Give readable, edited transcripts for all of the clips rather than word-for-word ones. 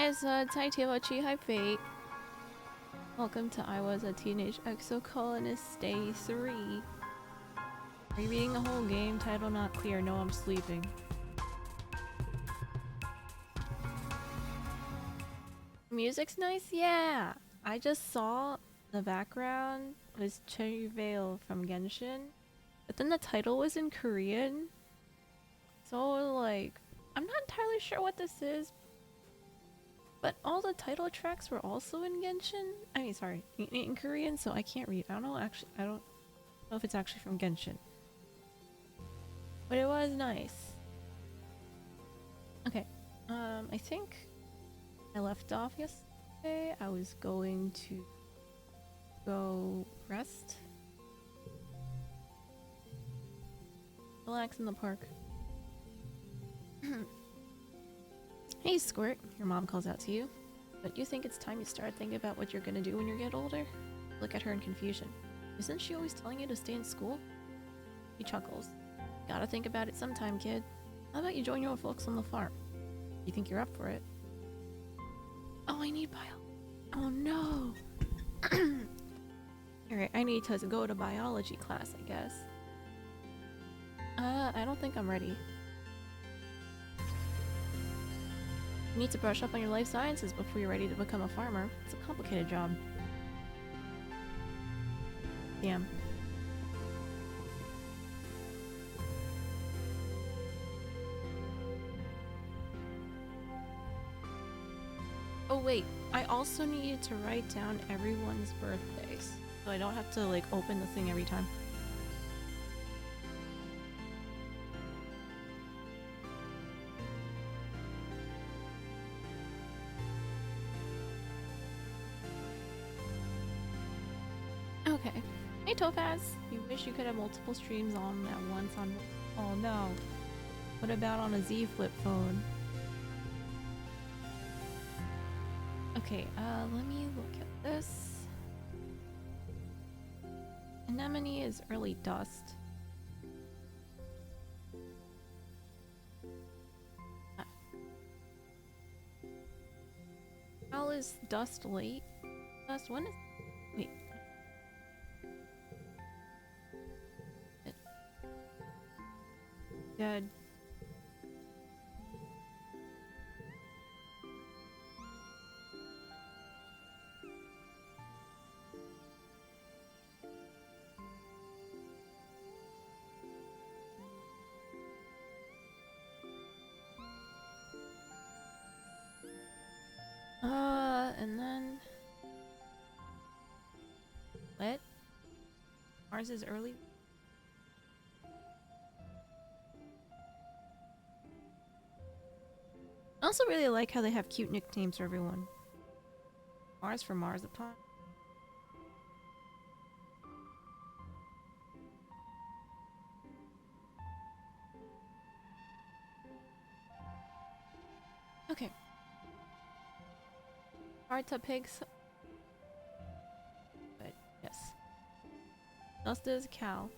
Hi Suds, hi Tiwachi, hi Fate. Welcome to I Was a Teenage Exocolonist Day 3. Are you reading the whole game? Title not clear. No, I'm sleeping. Music's nice? Yeah! I just saw the background was Cherry Veil from Genshin, but then the title was in Korean. So like, I'm not entirely sure what this is, but all the title tracks were also in Genshin? I mean, sorry, in Korean, so I can't read. I don't know, actually, I don't know if it's actually from Genshin. But it was nice. Okay, I think I left off yesterday. I was going to go rest. Relax in the park. Hey Squirt, your mom calls out to you. Don't you think it's time you start thinking about what you're gonna do when you get older? Look at her in confusion. Isn't she always telling you to stay in school? He chuckles. Gotta think about it sometime, kid. How about you join your folks on the farm? You think you're up for it? Oh, I need bio. Oh no! Alright, I need to go to biology class, I guess. I don't think I'm ready. You need to brush up on your life sciences before you're ready to become a farmer. It's a complicated job. Damn. Oh wait, I also needed to write down everyone's birthdays, so I don't have to like open the thing every time. Okay. Hey Topaz, you wish you could have multiple streams on at once on... Oh no. What about on a Z flip phone? Okay, let me look at this. Anemone is early dust. How is dust late? Dust, when is... Wait. Dead. And then... What? Mars is early? I also really like how they have cute nicknames for everyone. Mars for Marzipan. Okay. Hard to pigs. But yes. Dust is cow.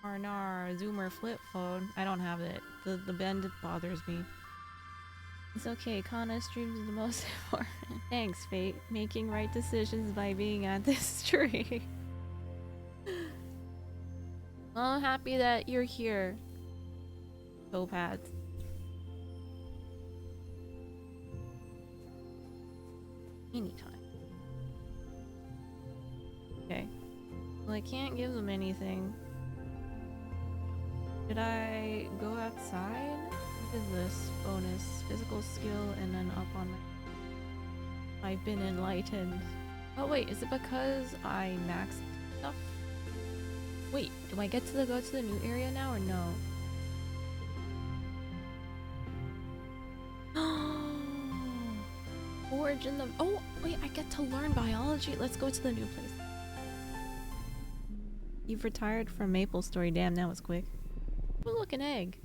Arnar, Zoomer flip phone. I don't have it. The bend bothers me. It's okay, Kana streams is the most important. Thanks, Fate. Making right decisions by being at this tree. Well, I'm happy that you're here, Topaz. Anytime. Okay. Well, I can't give them anything. Did I go outside? What is this? Bonus. Physical skill and then up on my... I've been enlightened. Oh wait, is it because I maxed stuff? Wait, do I get to go to the new area now or no? Forge in the... Oh, wait, I get to learn biology. Let's go to the new place. You've retired from Maple Story. Damn, that was quick. Ooh, look, an egg.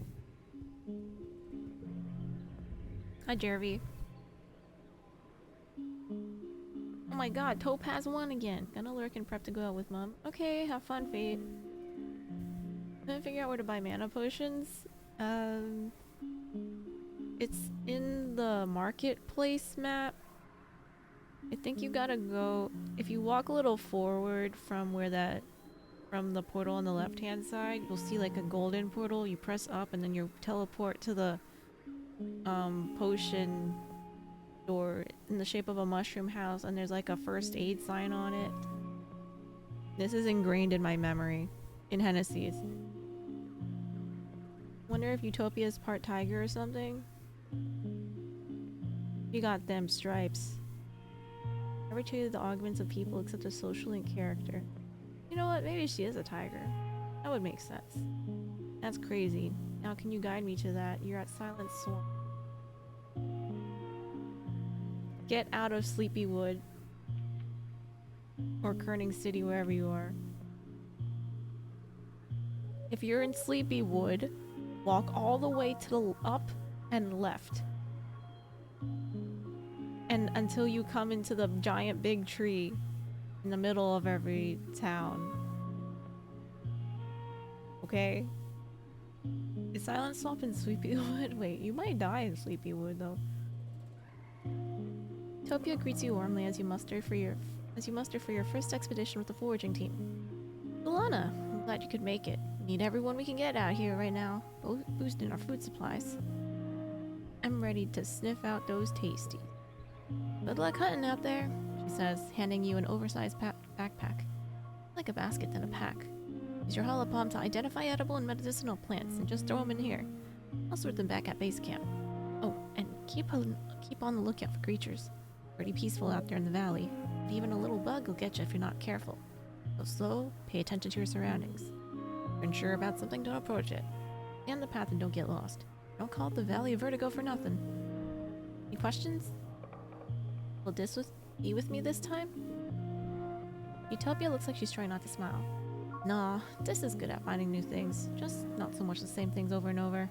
Hi, Jervy. Oh my god, Topaz won again. Gonna lurk and prep to go out with Mom. Okay, have fun, Fate. Couldn't figure out where to buy mana potions. Um, it's in the marketplace map. I think you gotta go, if you walk a little forward from from the portal on the left hand side, you'll see like a golden portal. You press up and then you teleport to the potion door in the shape of a mushroom house, and there's like a first aid sign on it. This is ingrained in my memory in Hennessy's. Wonder if Utopia's part tiger or something. You got them stripes. Never treated the augments of people except as social and character. You know what? Maybe she is a tiger. That would make sense. That's crazy. Now can you guide me to that? You're at Silent Swamp. Get out of Sleepywood. Or Kerning City, wherever you are. If you're in Sleepywood, walk all the way to the up and left. And until you come into the giant big tree in the middle of every town. Okay? Is Silent Swamp in Sleepywood? Wait, you might die in Sleepywood though. Utopia greets you warmly as you muster for your first expedition with the foraging team. Solana, I'm glad you could make it. We need everyone we can get out here right now, boosting our food supplies. I'm ready to sniff out those tasties. Good luck hunting out there, she says, handing you an oversized backpack. Like a basket than a pack. Use your hollow palm to identify edible and medicinal plants and just throw them in here. I'll sort them back at base camp. Oh, and keep on the lookout for creatures. Pretty peaceful out there in the valley, but even a little bug will get you if you're not careful. Go slow, pay attention to your surroundings. If you're unsure about something, don't approach it. Stay on the path and don't get lost. Don't call it the Valley of Vertigo for nothing. Any questions? Will this be with me this time? Utopia looks like she's trying not to smile. Nah, Dis is good at finding new things, just not so much the same things over and over.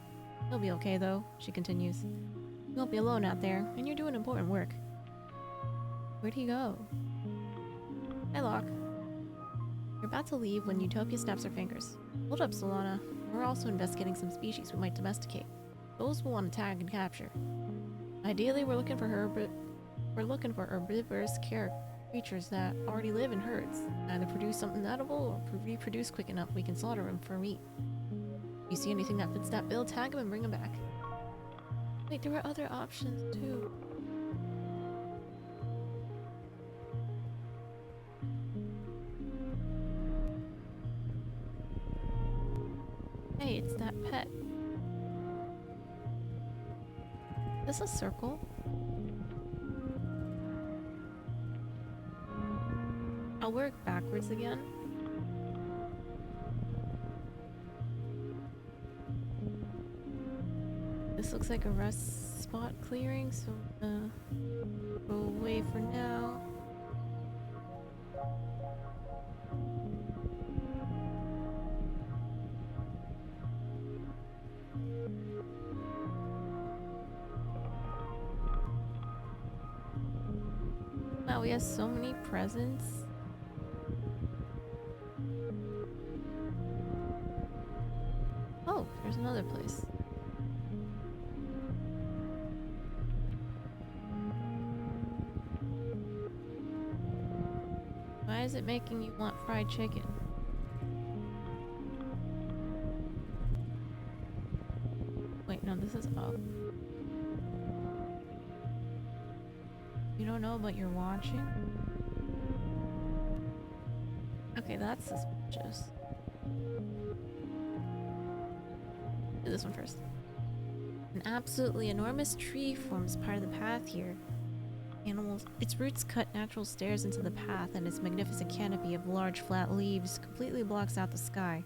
You'll be okay though, she continues. You won't be alone out there, and you're doing important work. Where'd he go? Hi, Locke. You're about to leave when Utopia snaps her fingers. Hold up, Solana. We're also investigating some species we might domesticate. Those we'll want to tag and capture. Ideally, we're looking for herbivorous creatures that already live in herds. Either produce something edible or reproduce quick enough we can slaughter them for meat. If you see anything that fits that bill, tag them and bring them back. Wait, there were other options too. Hey, it's that pet. Is this a circle? I'll work backwards again. This looks like a rest spot clearing, so I'm gonna go away for now. Wow, we have so many presents. Oh, there's another place. Why is it making you want fried chicken? Wait, no, this is up. You don't know what you're watching? Okay, that's suspicious. Do this one first. An absolutely enormous tree forms part of the path here. Its roots cut natural stairs into the path, and its magnificent canopy of large flat leaves completely blocks out the sky.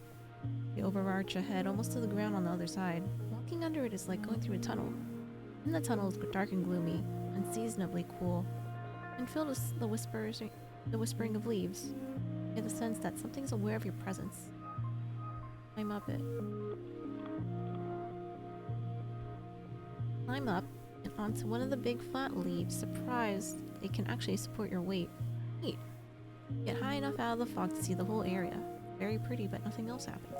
They overarch ahead almost to the ground on the other side. Walking under it is like going through a tunnel. In the tunnel is dark and gloomy, unseasonably cool, and filled with the whispering of leaves. You get the sense that something's aware of your presence. Climb up it. Climb up and onto one of the big flat leaves, surprised they can actually support your weight. Neat. Get high enough out of the fog to see the whole area. Very pretty, but nothing else happens.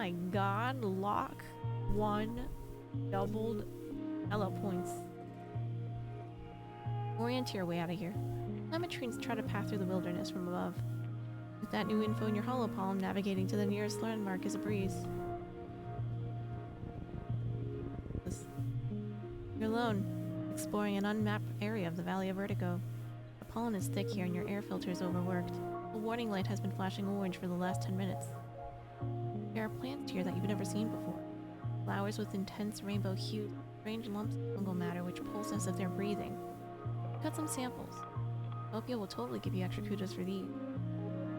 my god, lock 1 doubled elo points. Orient your way out of here. Climb a tree and try to path through the wilderness from above. With that new info in your holopalm, navigating to the nearest landmark is a breeze. You're alone, exploring an unmapped area of the Valley of Vertigo. The pollen is thick here and your air filter is overworked. A warning light has been flashing orange for the last 10 minutes. There are plants here that you've never seen before. Flowers with intense rainbow hues, strange lumps of fungal matter which pulse as if they're breathing. Cut some samples. Opia will totally give you extra kudos for these.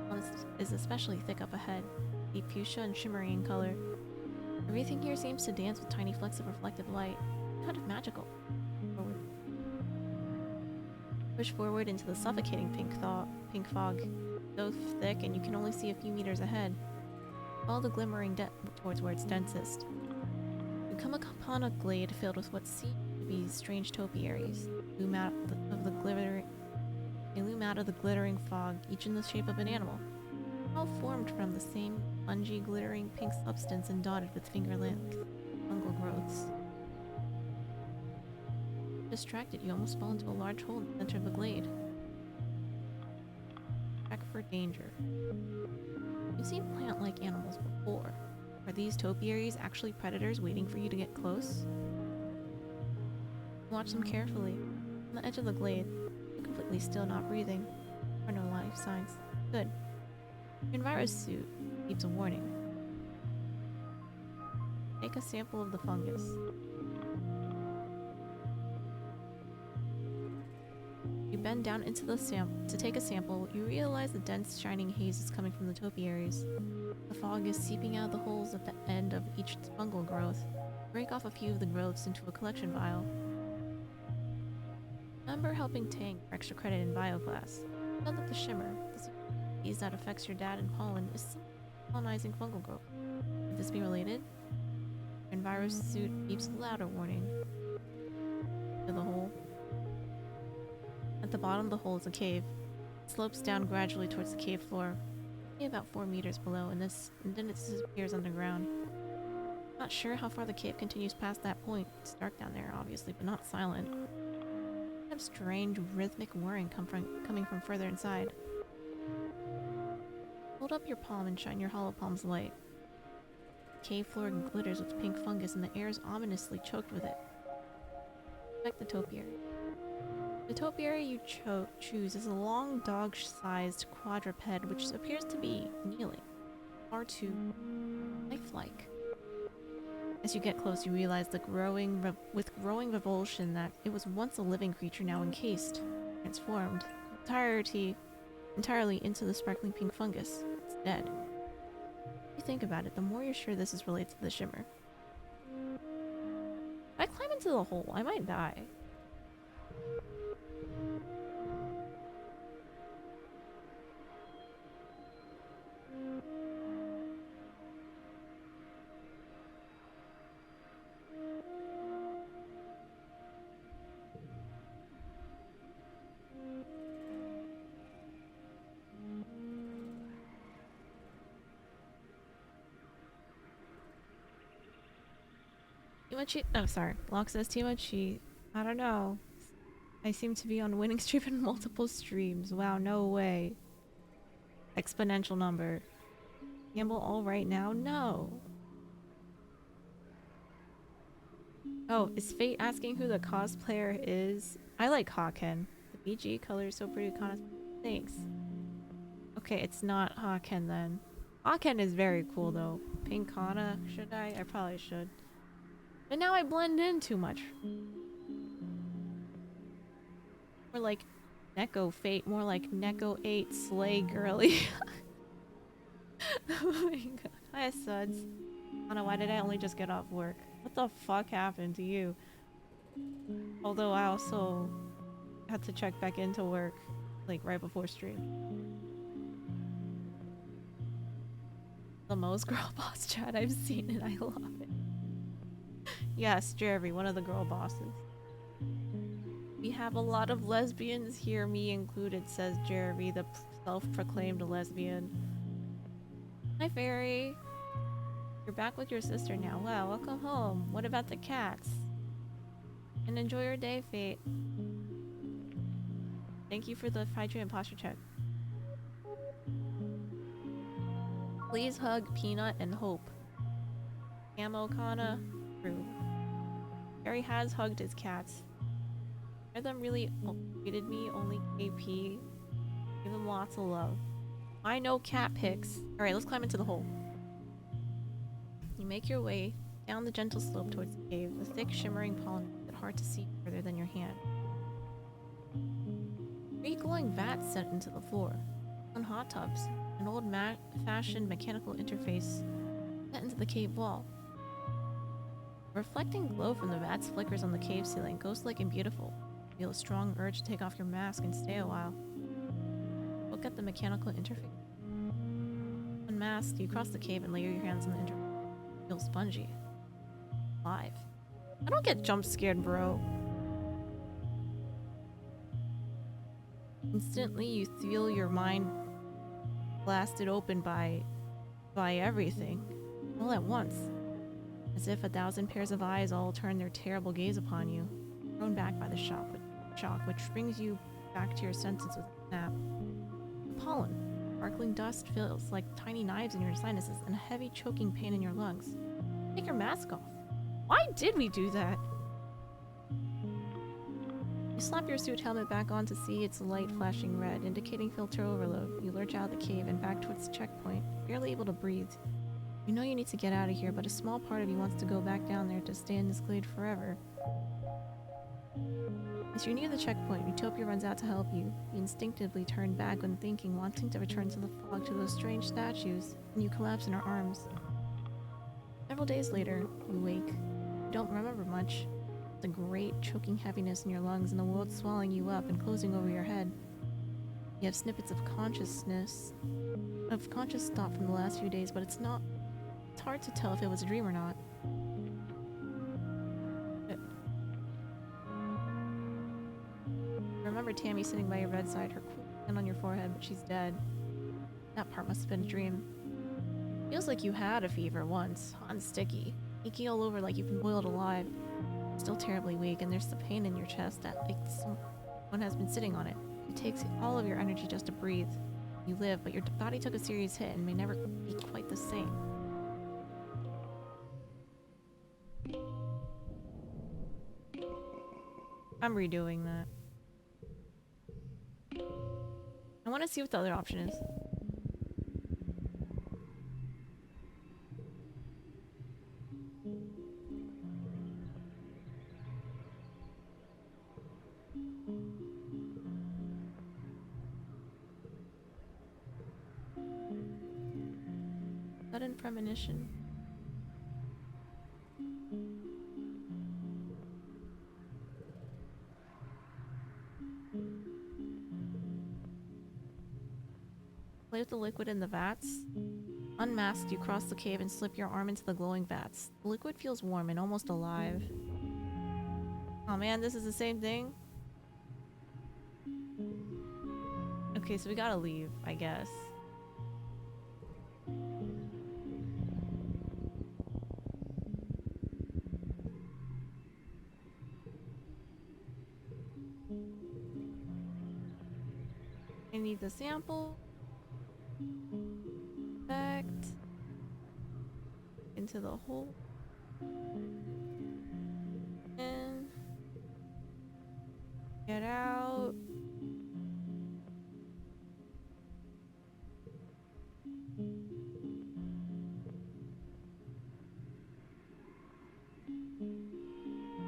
One is especially thick up ahead, deep fuchsia and shimmery in color. Everything here seems to dance with tiny flecks of reflective light. Kind of magical. Forward. Push forward into the suffocating pink fog, so thick and you can only see a few meters ahead. Follow the glimmering towards where it's densest. You come upon a glade filled with what seem to be strange topiaries. They loom out of the glittering fog, each in the shape of an animal, all formed from the same spongy, glittering pink substance and dotted with finger-length fungal growths. Distracted, you almost fall into a large hole in the center of the glade. Check for danger. You've seen plant-like animals before. Are these topiaries actually predators waiting for you to get close? Watch them carefully. On the edge of the glade, you're completely still, not breathing. There are no life signs. Good. Your virus suit keeps a warning. Take a sample of the fungus. You bend down into the to take a sample. You realize the dense, shining haze is coming from the topiaries. The fog is seeping out of the holes at the end of each fungal growth. Break off a few of the growths into a collection vial. Remember helping Tang for extra credit in bio class. Know that the shimmer, the disease that affects your dad and pollen, is colonizing fungal growth. Could this be related? Your virus suit beeps a louder warning. To the hole. At the bottom of the hole is a cave. It slopes down gradually towards the cave floor, only about 4 meters below, and then it disappears underground. Not sure how far the cave continues past that point. It's dark down there, obviously, but not silent. Kind of strange, rhythmic whirring coming from further inside. Hold up your palm and shine your holopalm's light. The cave floor glitters with pink fungus, and the air is ominously choked with it. Check the topiary. The topiary you choose is a long dog-sized quadruped which appears to be kneeling, far too lifelike. As you get close, you realize with growing revulsion that it was once a living creature now encased, transformed, entirely into the sparkling pink fungus. It's dead. If you think about it, the more you're sure this is related to the shimmer. If I climb into the hole, I might die. Oh, sorry. Locke says Timochi. I don't know. I seem to be on winning streak in multiple streams. Wow, no way. Exponential number. Gamble all right now? No. Oh, is Fate asking who the cosplayer is? I like Haken. The BG color is so pretty. Thanks. Okay, it's not Haken then. Haken is very cool though. Pink Kana, should I? I probably should. But now I blend in too much. More like Neko Fate, more like Neko 8 Slay Girly. Oh my god. Hi, Suds. I don't know, why did I only just get off work? What the fuck happened to you? Although I also had to check back into work, like right before stream. The most girl boss chat I've seen and I love it. Yes, Jeremy, one of the girl bosses. We have a lot of lesbians here, me included, says Jeremy, the self-proclaimed lesbian. Hi, Fairy. You're back with your sister now. Wow, welcome home. What about the cats? And enjoy your day, Fate. Thank you for the hydrate and posture check. Please hug Peanut and Hope. Camo Kana, rude. Harry has hugged his cats. None of them really treated me, only KP. Give them lots of love. I know cat pics. Alright, let's climb into the hole. You make your way down the gentle slope towards the cave. The thick, shimmering pollen makes it hard to see further than your hand. 3 glowing vats set into the floor. On hot tubs, an old fashioned mechanical interface set into the cave wall. A reflecting glow from the vats flickers on the cave ceiling, ghost-like and beautiful. You feel a strong urge to take off your mask and stay a while. Look at the mechanical interface. Unmasked, you cross the cave and lay your hands on the interface. You feel spongy. Alive. I don't get jump scared, bro. Instantly, you feel your mind blasted open by everything, all at once. As if 1,000 pairs of eyes all turn their terrible gaze upon you, thrown back by the shock, which brings you back to your senses with a snap. The pollen, sparkling dust feels like tiny knives in your sinuses and a heavy choking pain in your lungs. Take your mask off. Why did we do that? You slap your suit helmet back on to see its light flashing red, indicating filter overload. You lurch out of the cave and back towards the checkpoint, barely able to breathe. You know you need to get out of here, but a small part of you wants to go back down there to stay in this glade forever. As you near the checkpoint, Utopia runs out to help you. You instinctively turn back when thinking, wanting to return to the fog to those strange statues, and you collapse in her arms. Several days later, you wake. You don't remember much. The great choking heaviness in your lungs and the world swallowing you up and closing over your head. You have snippets of conscious thought from the last few days, but it's hard to tell if it was a dream or not. I remember Tammy sitting by your bedside, her hand on your forehead, but she's dead. That part must have been a dream. Feels like you had a fever once, hot and sticky, aching all over like you've been boiled alive. Still terribly weak, and there's the pain in your chest that like someone has been sitting on it. It takes all of your energy just to breathe. You live, but your body took a serious hit and may never be quite the same. I'm redoing that. I want to see what the other option is. Sudden premonition. Play with the liquid in the vats. Unmasked, you cross the cave and slip your arm into the glowing vats. The liquid feels warm and almost alive. Oh man, this is the same thing? Okay, so we gotta leave, I guess. I need the sample. Effect. Into the hole. And get out.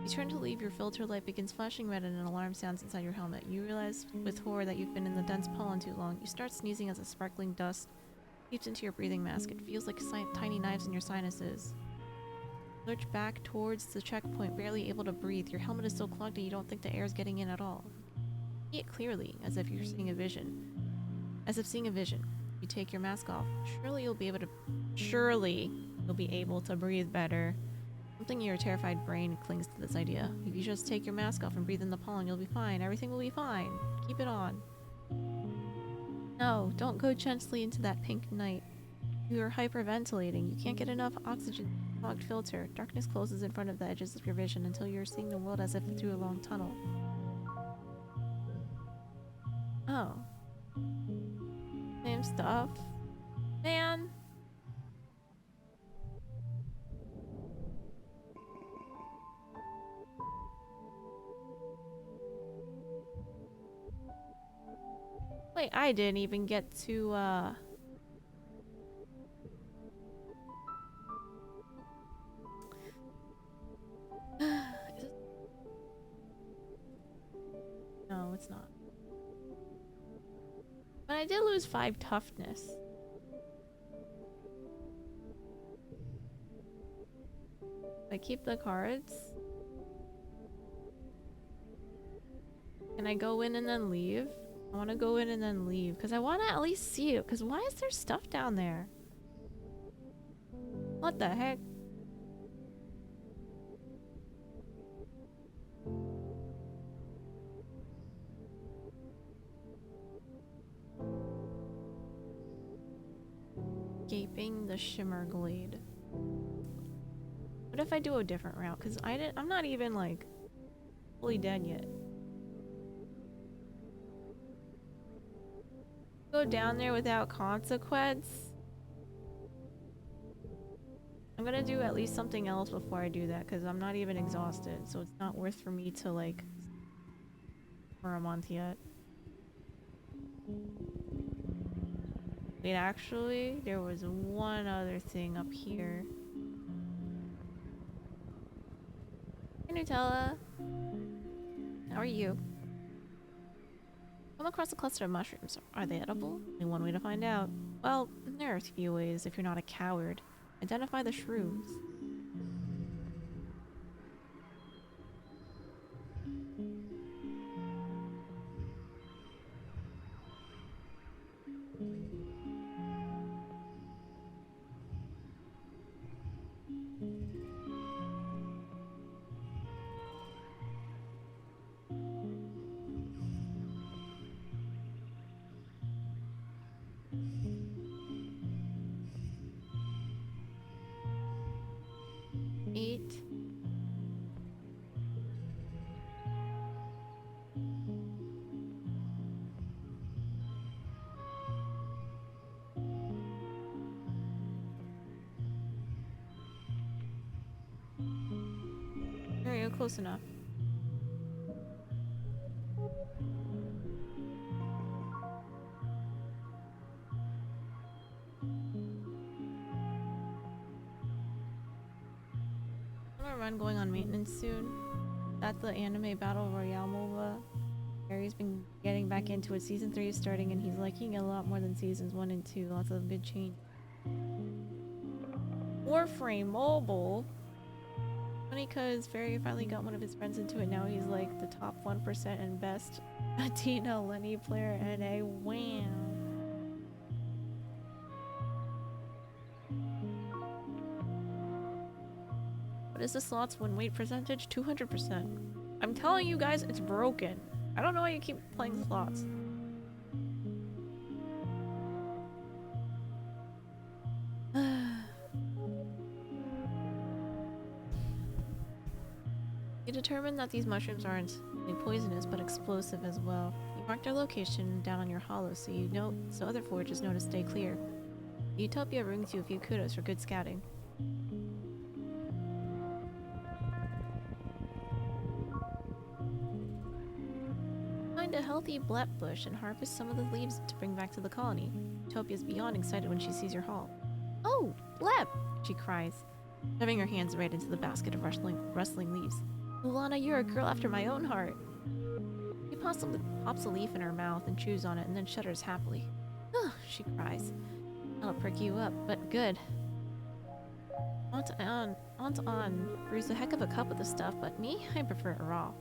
You turn to leave, your filter light begins flashing red and an alarm sounds inside your helmet. You realize with horror that you've been in the dense pollen too long. You start sneezing as a sparkling dust seeps into your breathing mask. It feels like tiny knives in your sinuses. You lurch back towards the checkpoint, barely able to breathe. Your helmet is so clogged that you don't think the air is getting in at all. You see it clearly, as if you're seeing a vision. As if seeing a vision. You take your mask off. Surely you'll be able to breathe better. Something in your terrified brain clings to this idea. If you just take your mask off and breathe in the pollen, you'll be fine. Everything will be fine. Keep it on. No, don't go gently into that pink night. You are hyperventilating. You can't get enough oxygen. Clogged filter. Darkness closes in front of the edges of your vision until you're seeing the world as if through a long tunnel. Oh. Same stuff. Man. Wait, I didn't even get to, No, it's not. But I did lose 5 toughness. I keep the cards. Can I go in and then leave? I want to go in and then leave because I want to at least see it. Because why is there stuff down there? What the heck? Escaping the Shimmer Glade. What if I do a different route? Because I'm not even like fully dead yet. Go down there without consequence. I'm gonna do at least something else before I do that because I'm not even exhausted, so it's not worth for me to like for a month yet. Wait, actually, there was one other thing up here. Hey, Nutella. How are you? Come across a cluster of mushrooms. Are they edible? Only one way to find out. Well, there are a few ways if you're not a coward. Identify the shrooms. Eight. There you go, close enough. I'm gonna run going on maintenance soon. That's the anime battle royale MOBA. Harry's been getting back into it. Season 3 is starting and he's liking it a lot more than seasons 1 and 2. Lots of good change. Warframe Mobile. Funny cause Barry finally got one of his friends into it. Now he's like the top 1% and best Latina Lenny player NA. Wow. What is the slots win weight percentage? 200%. I'm telling you guys, it's broken. I don't know why you keep playing slots. You determined that these mushrooms aren't only poisonous, but explosive as well. You marked their location down on your hollow so other foragers know to stay clear. Utopia brings you a few kudos for good scouting. Find a healthy blep bush and harvest some of the leaves to bring back to the colony. Utopia's beyond excited when she sees your haul. Oh, blep! She cries, shoving her hands right into the basket of rustling leaves. Lulana, you're a girl after my own heart. She pops a leaf in her mouth and chews on it and then shudders happily. Ugh, she cries. That'll perk you up, but good. Aunt Ann brews a heck of a cup of the stuff, but me, I prefer it raw.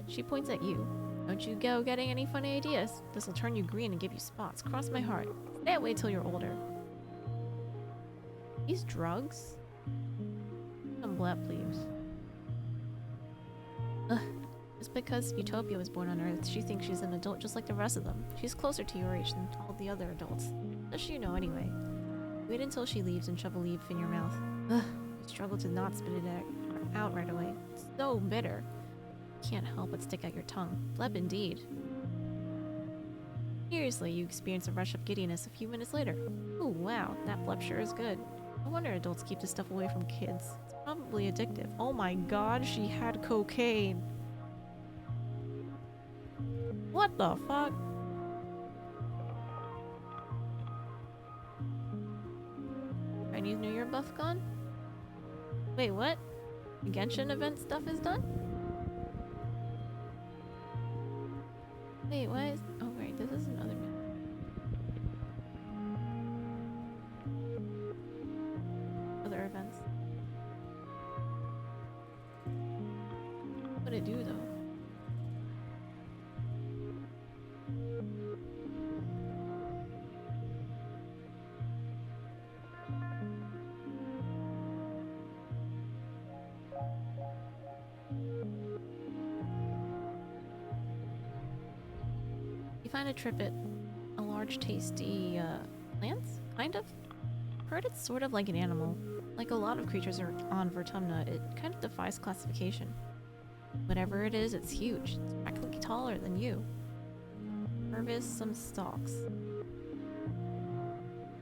She points at you. Don't you go getting any funny ideas. This'll turn you green and give you spots. Cross my heart. Stay away till you're older. These drugs? Some blep leaves. Ugh. Just because Utopia was born on Earth, she thinks she's an adult just like the rest of them. She's closer to your age than all the other adults. Does she know anyway? Wait until she leaves and shove a leaf in your mouth. Ugh, you struggle to not spit it out right away. It's so bitter. Can't help but stick out your tongue. Bleb indeed. Seriously, you experience a rush of giddiness a few minutes later. Oh wow, that bleb sure is good. No wonder adults keep this stuff away from kids. It's probably addictive. Oh my god, she had cocaine. What the fuck? Chinese New Year buff gone? Wait, what? The Genshin event stuff is done? Wait, what is... Oh right, this is another bit. Other events. What'd it do though? You find a trippet, a large tasty plants, kind of? Heard it's sort of like an animal. Like a lot of creatures are on Vertumna, it kind of defies classification. Whatever it is, it's huge. It's practically taller than you. Harvest some stalks.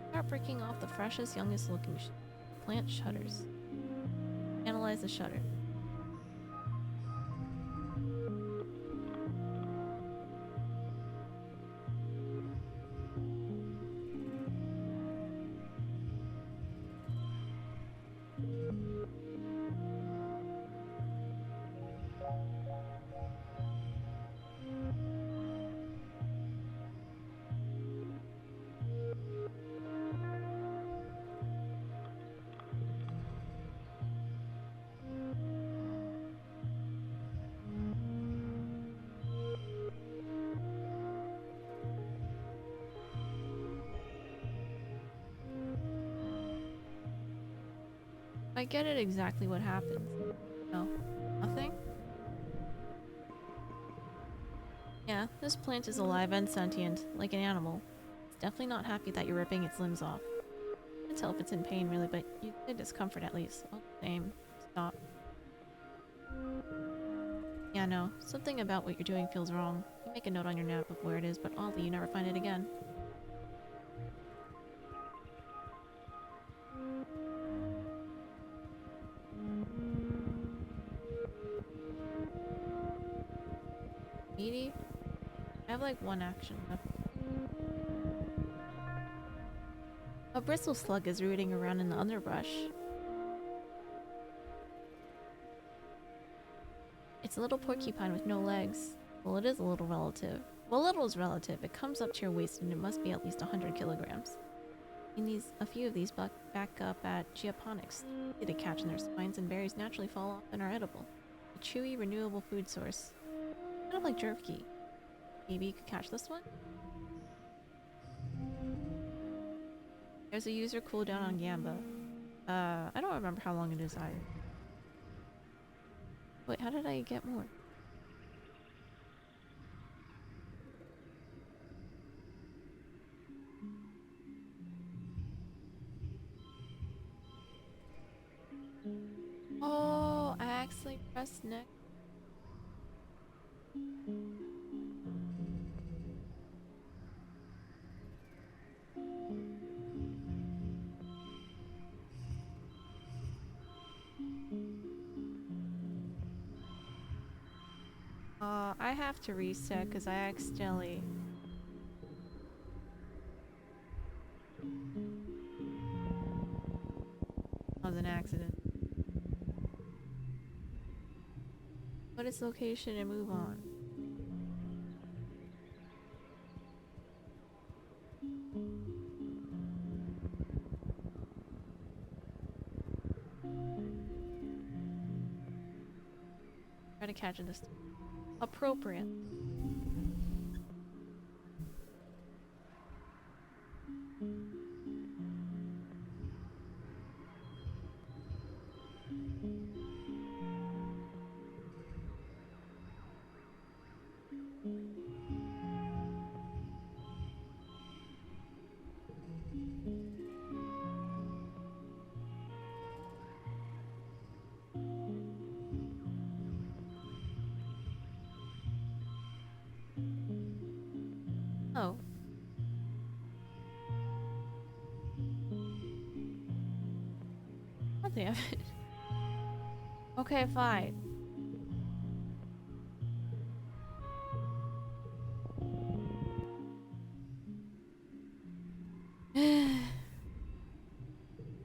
Start breaking off the freshest, youngest looking plant shutters. Analyze the shutter. I get it exactly what happens. No. Nothing? Yeah, this plant is alive and sentient, like an animal. It's definitely not happy that you're ripping its limbs off. I can't tell if it's in pain really, but you get discomfort at least. Oh, same. Stop. Yeah, no. Something about what you're doing feels wrong. You make a note on your note of where it is, but oddly you never find it again. Meaty? I have like one action left. A bristle slug is rooting around in the underbrush. It's a little porcupine with no legs. Well, it is a little relative. Well, little is relative. It comes up to your waist and it must be at least 100 kilograms. A few of these back up at geoponics. Easy to catch in their spines, and berries naturally fall off and are edible. A chewy, renewable food source. Kind of like jerky. Maybe you could catch this one? There's a user cooldown on Gamba. I don't remember how long it is either. Wait, how did I get more? Oh, I actually pressed next. I have to reset because I accidentally... That was an accident. Put its location and move on. Try to catch it this time. Appropriate. Damn it. Okay, fine.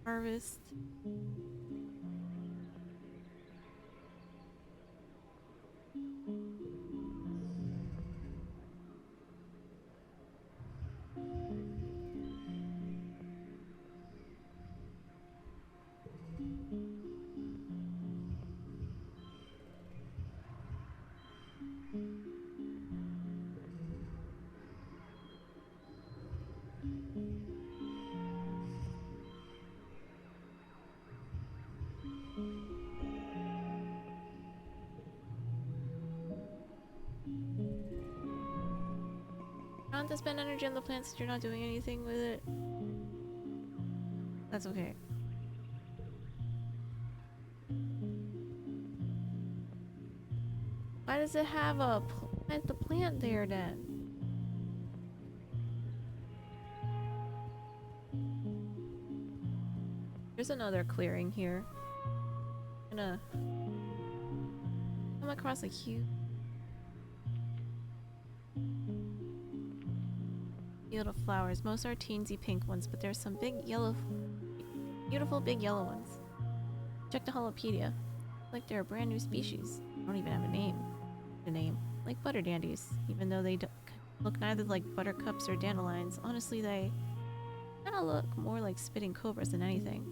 Harvest. Not to spend energy on the plants if you're not doing anything with it. That's okay. Why does it have a plant there then? There's another clearing here. I'm gonna come across a cute field of flowers. Most are teensy pink ones, but there's some big yellow, beautiful big yellow ones. Check the holopedia. Like they're a brand new species. They don't even have a name. Like butter dandies, even though they don't look neither like buttercups or dandelions. Honestly, they kind of look more like spitting cobras than anything.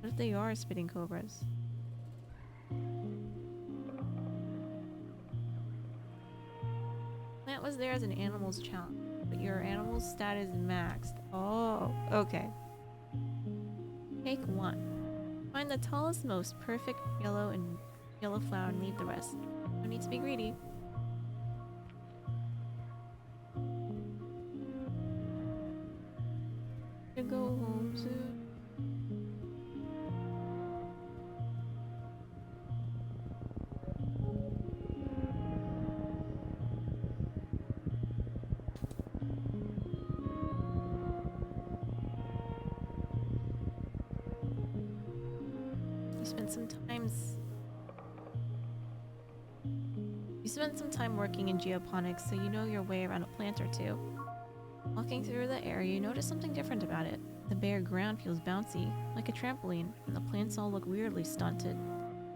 What if they are spitting cobras? Plant was there as an animal's challenge, but your animal's stat is maxed. Oh, okay. Take 1. Find the tallest, most perfect yellow flower and leave the rest. No need to be greedy. To go home soon. You spent some time working in geoponics, so you know your way around a plant or two. Walking through the area, you notice something different about it. The bare ground feels bouncy, like a trampoline, and the plants all look weirdly stunted.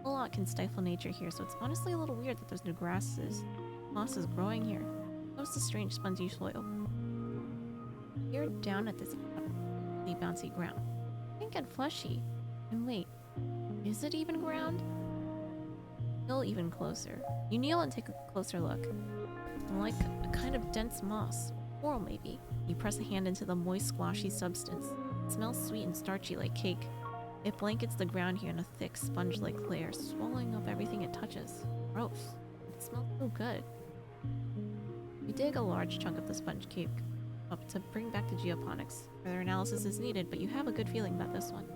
A lot can stifle nature here, so it's honestly a little weird that there's no grasses. Moss is growing here. Notice the strange spongy soil. You're down at this really bouncy ground. Pink and fleshy. And wait, is it even ground? Kneel even closer. You kneel and take a closer look. Like a kind of dense moss. Coral, maybe. You press a hand into the moist, squashy substance. It smells sweet and starchy like cake. It blankets the ground here in a thick, sponge-like layer, swallowing up everything it touches. Gross. It smells so good. You dig a large chunk of the sponge cake up to bring back to geoponics. Further analysis is needed, but you have a good feeling about this one.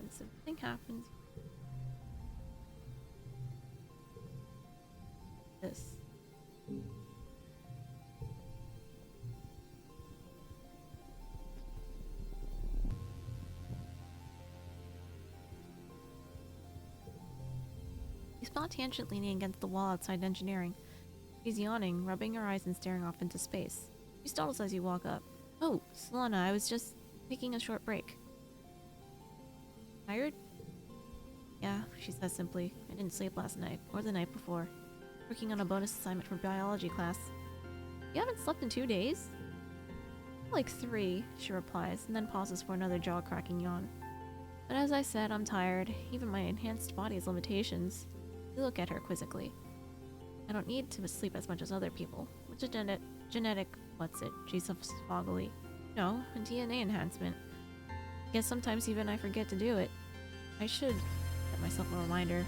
If something happens, this. You spot Tangent leaning against the wall outside engineering. She's yawning, rubbing her eyes and staring off into space. She startles as you walk up. Oh, Solana, I was just taking a short break. Tired? Yeah, she says simply. I didn't sleep last night, or the night before. Working on a bonus assignment for biology class. You haven't slept in 2 days? Like 3, she replies, and then pauses for another jaw-cracking yawn. But as I said, I'm tired. Even my enhanced body has limitations. You look at her quizzically. I don't need to sleep as much as other people. What's a genetic what's it? She says foggily. No, a DNA enhancement. Guess sometimes even I forget to do it. I should set myself a reminder.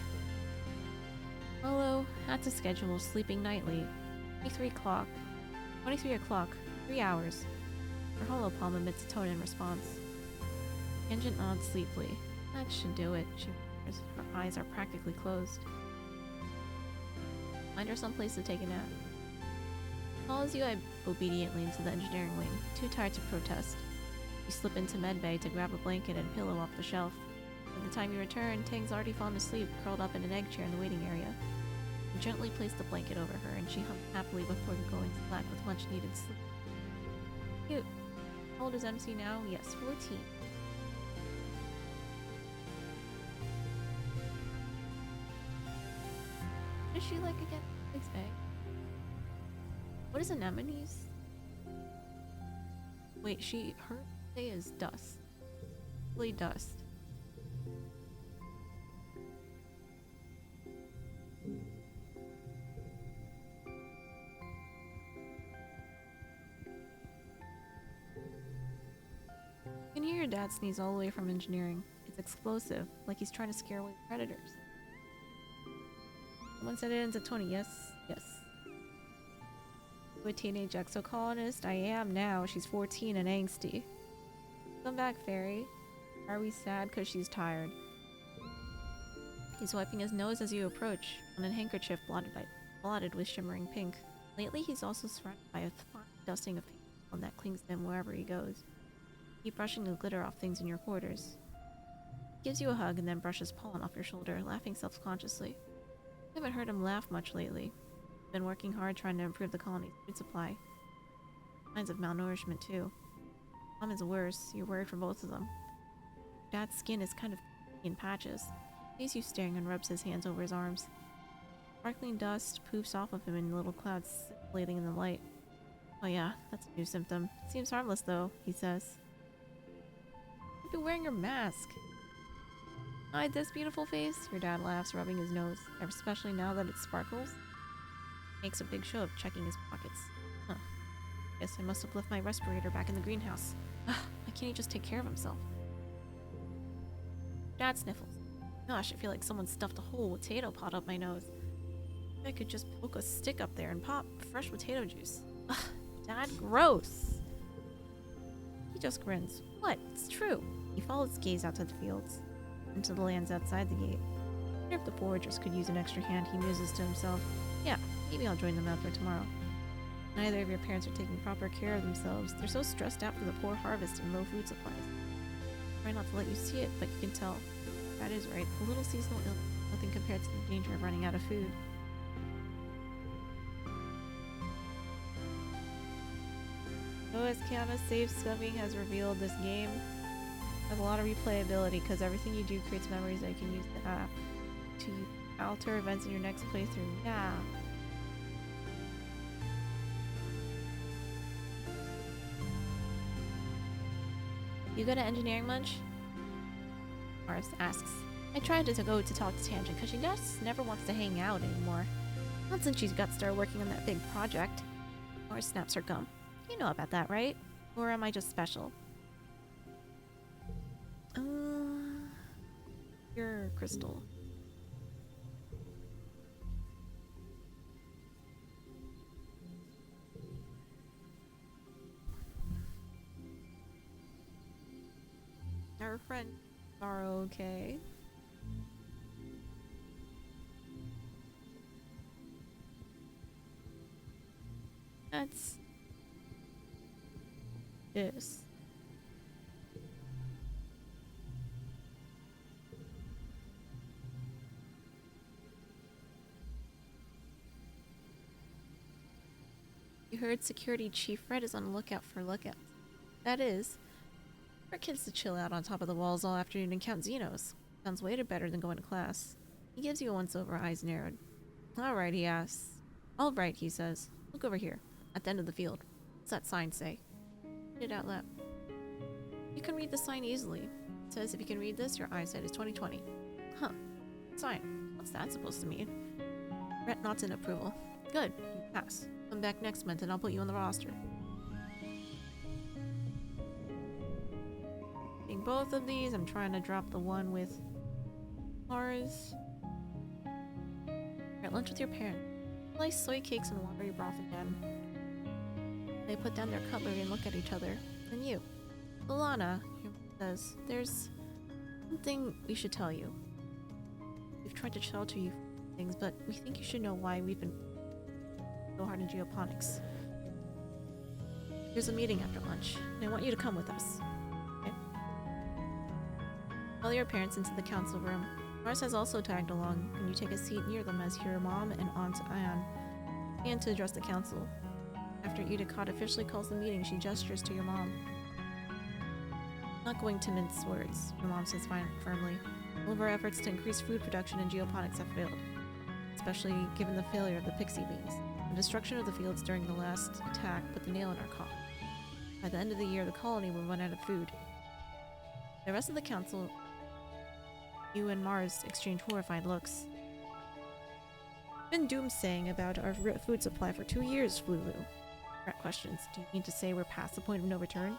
Hello, had to schedule sleeping nightly. 23 o'clock. 3 hours. Her holopalm emits a tone in response. Tangent nods sleepily. That should do it. She Her eyes are practically closed. Find her someplace to take a nap. Follows you obediently into the engineering wing, too tired to protest. You slip into medbay to grab a blanket and pillow off the shelf. By the time you return, Tang's already fallen asleep, curled up in an egg chair in the waiting area. You gently place the blanket over her, and she hummed happily before going to slack with much-needed sleep. Cute. How old is MC now? Yes, 14. What is she like again? Egg. What is anemones? Wait, her day is dust. Really dust. You can hear your dad sneeze all the way from engineering. It's explosive, like he's trying to scare away predators. Someone said it ends at 20. Yes, yes. A teenage exocolonist? I am now. She's 14 and angsty. Come back, fairy. Are we sad because she's tired? He's wiping his nose as you approach, on a handkerchief blotted with shimmering pink. Lately, he's also surrounded by a fine dusting of pink that clings to him wherever he goes. Keep brushing the glitter off things in your quarters. He gives you a hug and then brushes pollen off your shoulder, laughing self-consciously. I haven't heard him laugh much lately. He's been working hard trying to improve the colony's food supply. Signs of malnourishment, too. Mom is worse. You're worried for both of them. Dad's skin is kind of in patches. He sees you staring and rubs his hands over his arms. Sparkling dust poofs off of him in little clouds scintillating in the light. Oh yeah, that's a new symptom. Seems harmless though, he says. You've been wearing your mask. Hide this beautiful face? Your dad laughs, rubbing his nose, especially now that it sparkles. Makes a big show of checking his pockets. Huh. Guess I must have left my respirator back in the greenhouse. Ugh, why can't he just take care of himself? Dad sniffles. Gosh, I feel like someone stuffed a whole potato pod up my nose. I could just poke a stick up there and pop fresh potato juice. Ugh, Dad, gross! He just grins. What? It's true. He follows his gaze out to the fields, into the lands outside the gate. I wonder if the foragers could use an extra hand, he muses to himself. Yeah, maybe I'll join them out there tomorrow. Neither of your parents are taking proper care of themselves. They're so stressed out for the poor harvest and low food supplies. Try not to let you see it, but you can tell. That is right. A little seasonal illness, nothing compared to the danger of running out of food. OS Kiana Safe Scumming has revealed this game has a lot of replayability because everything you do creates memories that you can use the app to alter events in your next playthrough. Yeah. You go to engineering munch? Mars asks. I tried to go to talk to Tangent because she just never wants to hang out anymore. Not since she's got started working on that big project. Mars snaps her gum. You know about that, right? Or am I just special? You're Crystal. Our friends are okay. That's this. You heard Security Chief Red is on the lookout for lookouts. That is, for kids to chill out on top of the walls all afternoon and count Xenos. Sounds way better than going to class. He gives you a once-over, eyes narrowed. Alright, he asks. Alright, he says. Look over here, at the end of the field. What's that sign say? Read it out loud. You can read the sign easily. It says if you can read this, your eyesight is 20/20. Huh. Sign. What's that supposed to mean? Rhett nods in approval. Good. You pass. Come back next month and I'll put you on the roster. Taking both of these, I'm trying to drop the one with Mars. You're at lunch with your parents. Slice soy cakes and watery broth again. They put down their cutlery and look at each other. Then you. Alana, your mom says, there's something we should tell you. We've tried to shelter you from things, but we think you should know why we've been so hard in geoponics. There's a meeting after lunch, and I want you to come with us. Okay? Call your parents into the council room. Mars has also tagged along. Can you take a seat near them as your mom and Aunt Anne begin to address the council? After xxKanade officially calls the meeting, she gestures to your mom. Not going to mince words, your mom says firmly. All of our efforts to increase food production in geoponics have failed, especially given the failure of the pixie beans. The destruction of the fields during the last attack put the nail in our coffin. By the end of the year, the colony will run out of food. The rest of the council, you and Mars, exchange horrified looks. Been doomsaying about our food supply for 2 years, Flulu. Brett questions. Do you mean to say we're past the point of no return?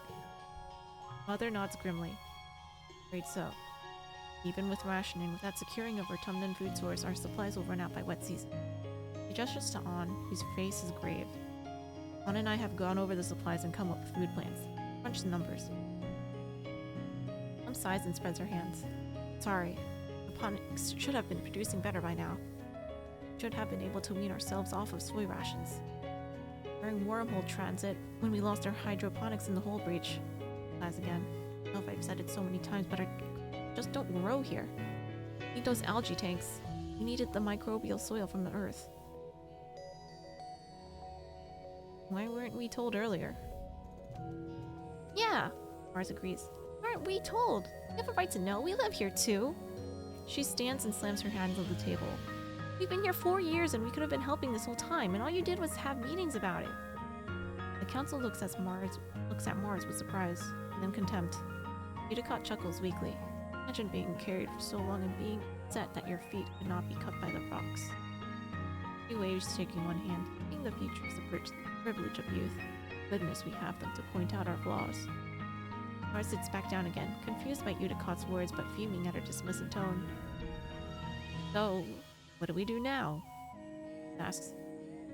Mother nods grimly. Afraid so. Even with rationing, without securing a Vertumnan food source, our supplies will run out by wet season. He gestures to An, whose face is grave. An and I have gone over the supplies and come up with food plans. Crunch the numbers. Mom sighs and spreads her hands. Sorry. Aquaponics should have been producing better by now. Should have been able to wean ourselves off of soy rations. During wormhole transit, when we lost our hydroponics in the hull breach. As again. I don't know if I've said it so many times, but I just don't grow here. We need those algae tanks. We needed the microbial soil from the earth. Why weren't we told earlier? Yeah, Mars agrees. Aren't we told? We have a right to know. We live here too. She stands and slams her hands on the table. We've been here 4 years and we could have been helping this whole time, and all you did was have meetings about it. The council looks at Mars with surprise, and then contempt. xxKanade chuckles weakly. Imagine being carried for so long and being upset that your feet could not be cut by the rocks. She waves, shaking one hand. Being the future is the privilege of youth. Goodness, we have them to point out our flaws. Mars sits back down again, confused by xxKade's words but fuming at her dismissive tone. So, what do we do now? He asks.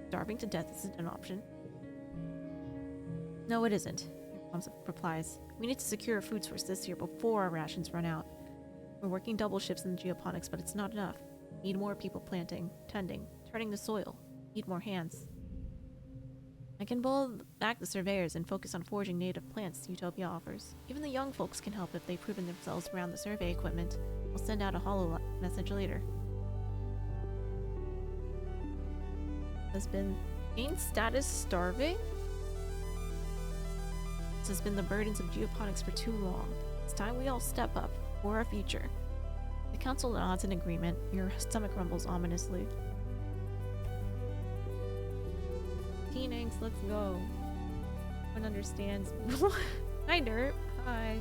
Starving to death isn't an option. No, it isn't, Mom replies. We need to secure a food source this year before our rations run out. We're working double shifts in geoponics, but it's not enough. Need more people planting, tending, turning the soil. Need more hands. I can pull back the surveyors and focus on foraging native plants Utopia offers. Even the young folks can help if they've proven themselves around the survey equipment. We'll send out a holo message later. Has been gained status starving? This has been the burdens of geoponics for too long. It's time we all step up for our future. The council nods in agreement. Your stomach rumbles ominously. Teen angst, let's go. No one understands. Hi, Derp. Hi.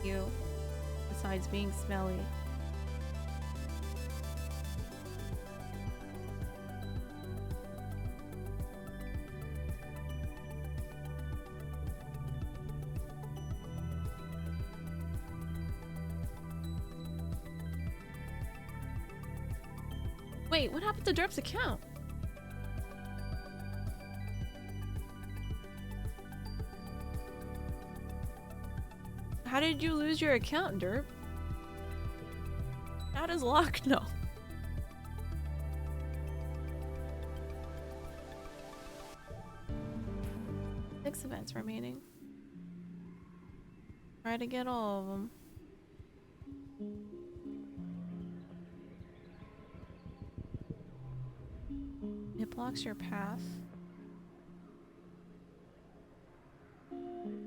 You. Besides being smelly. Wait, what happened to Derp's account? How did you lose your account, Derp? That is locked? No. 6 events remaining. Try to get all of them. It blocks your path.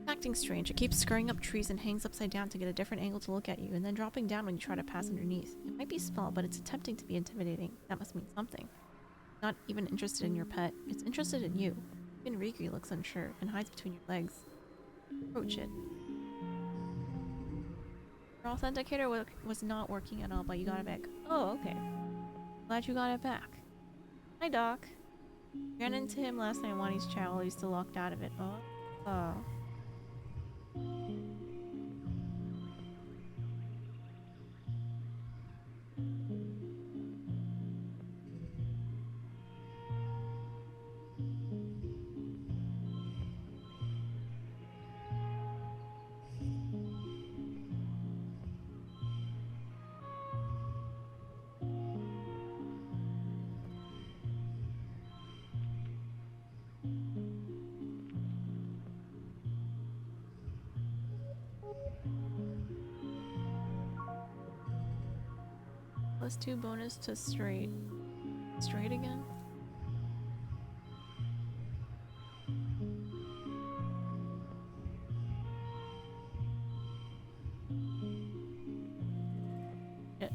Acting strange. It keeps scurrying up trees and hangs upside down to get a different angle to look at you, and then dropping down when you try to pass underneath. It might be small, but it's attempting to be intimidating. That must mean something. Not even interested in your pet. It's interested in you. Even Riki looks unsure and hides between your legs. Approach it. Your authenticator was not working at all, but you got it back. Oh, okay. Glad you got it back. Hi, Doc. Ran into him last night while he's chat while he's still locked out of it. Oh. +2 bonus to straight. Straight again? Shit.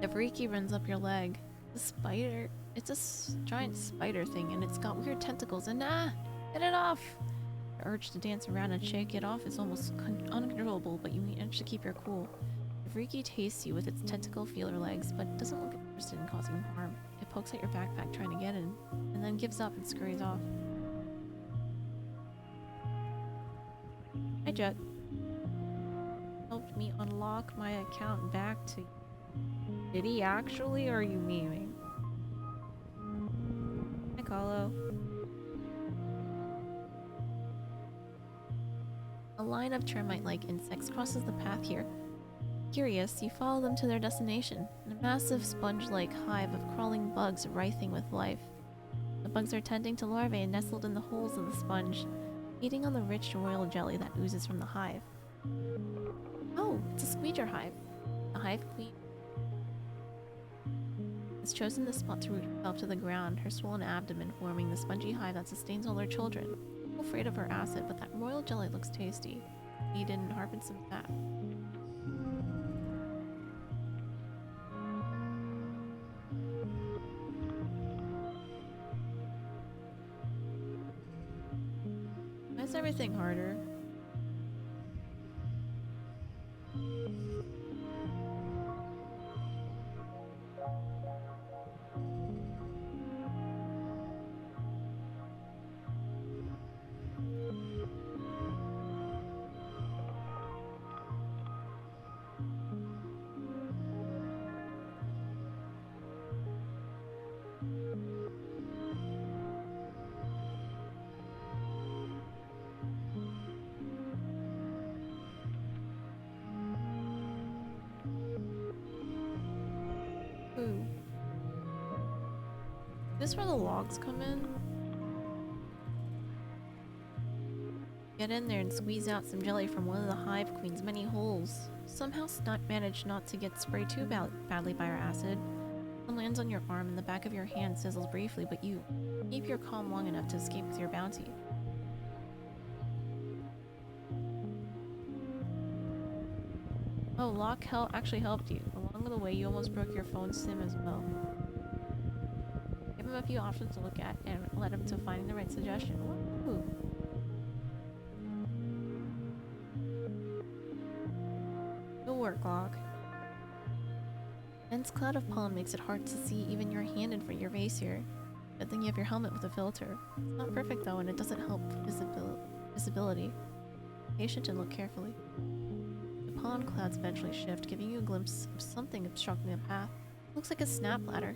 If Riki runs up your leg, the spider, it's a giant spider thing and it's got weird tentacles and get it off! The urge to dance around and shake it off is almost uncontrollable, but you manage to keep your cool. If Riki tastes you with its tentacle feeler legs, but doesn't look interested in causing harm, it pokes at your backpack trying to get in, and then gives up and scurries off. Hi Jet. Helped me unlock my account back to you. Did he actually, or are you memeing? Hi Kahlo. A line of termite-like insects crosses the path here. Curious, you follow them to their destination, a massive sponge-like hive of crawling bugs writhing with life. The bugs are tending to larvae nestled in the holes of the sponge, feeding on the rich royal jelly that oozes from the hive. Oh, it's a squeeger hive. The hive queen has chosen this spot to root herself to the ground, her swollen abdomen forming the spongy hive that sustains all her children. I'm afraid of her acid, but that royal jelly looks tasty. Eat it and harvest some fat. Why is everything harder? Ooh. Is this where the logs come in? Get in there and squeeze out some jelly from one of the hive queen's many holes. Somehow Snot managed not to get sprayed too badly by our acid. It lands on your arm and the back of your hand sizzles briefly, but you keep your calm long enough to escape with your bounty. Oh, Locke actually helped you. Along the way, you almost broke your phone SIM as well. Give him a few options to look at and led him to finding the right suggestion. Woo! Good work, Locke. Dense cloud of pollen makes it hard to see even your hand in front of your face here. Good thing you have your helmet with a filter. It's not perfect though, and it doesn't help visibility. Be patient and look carefully. The pollen clouds eventually shift, giving you a glimpse of something obstructing the path. Looks like a snap ladder.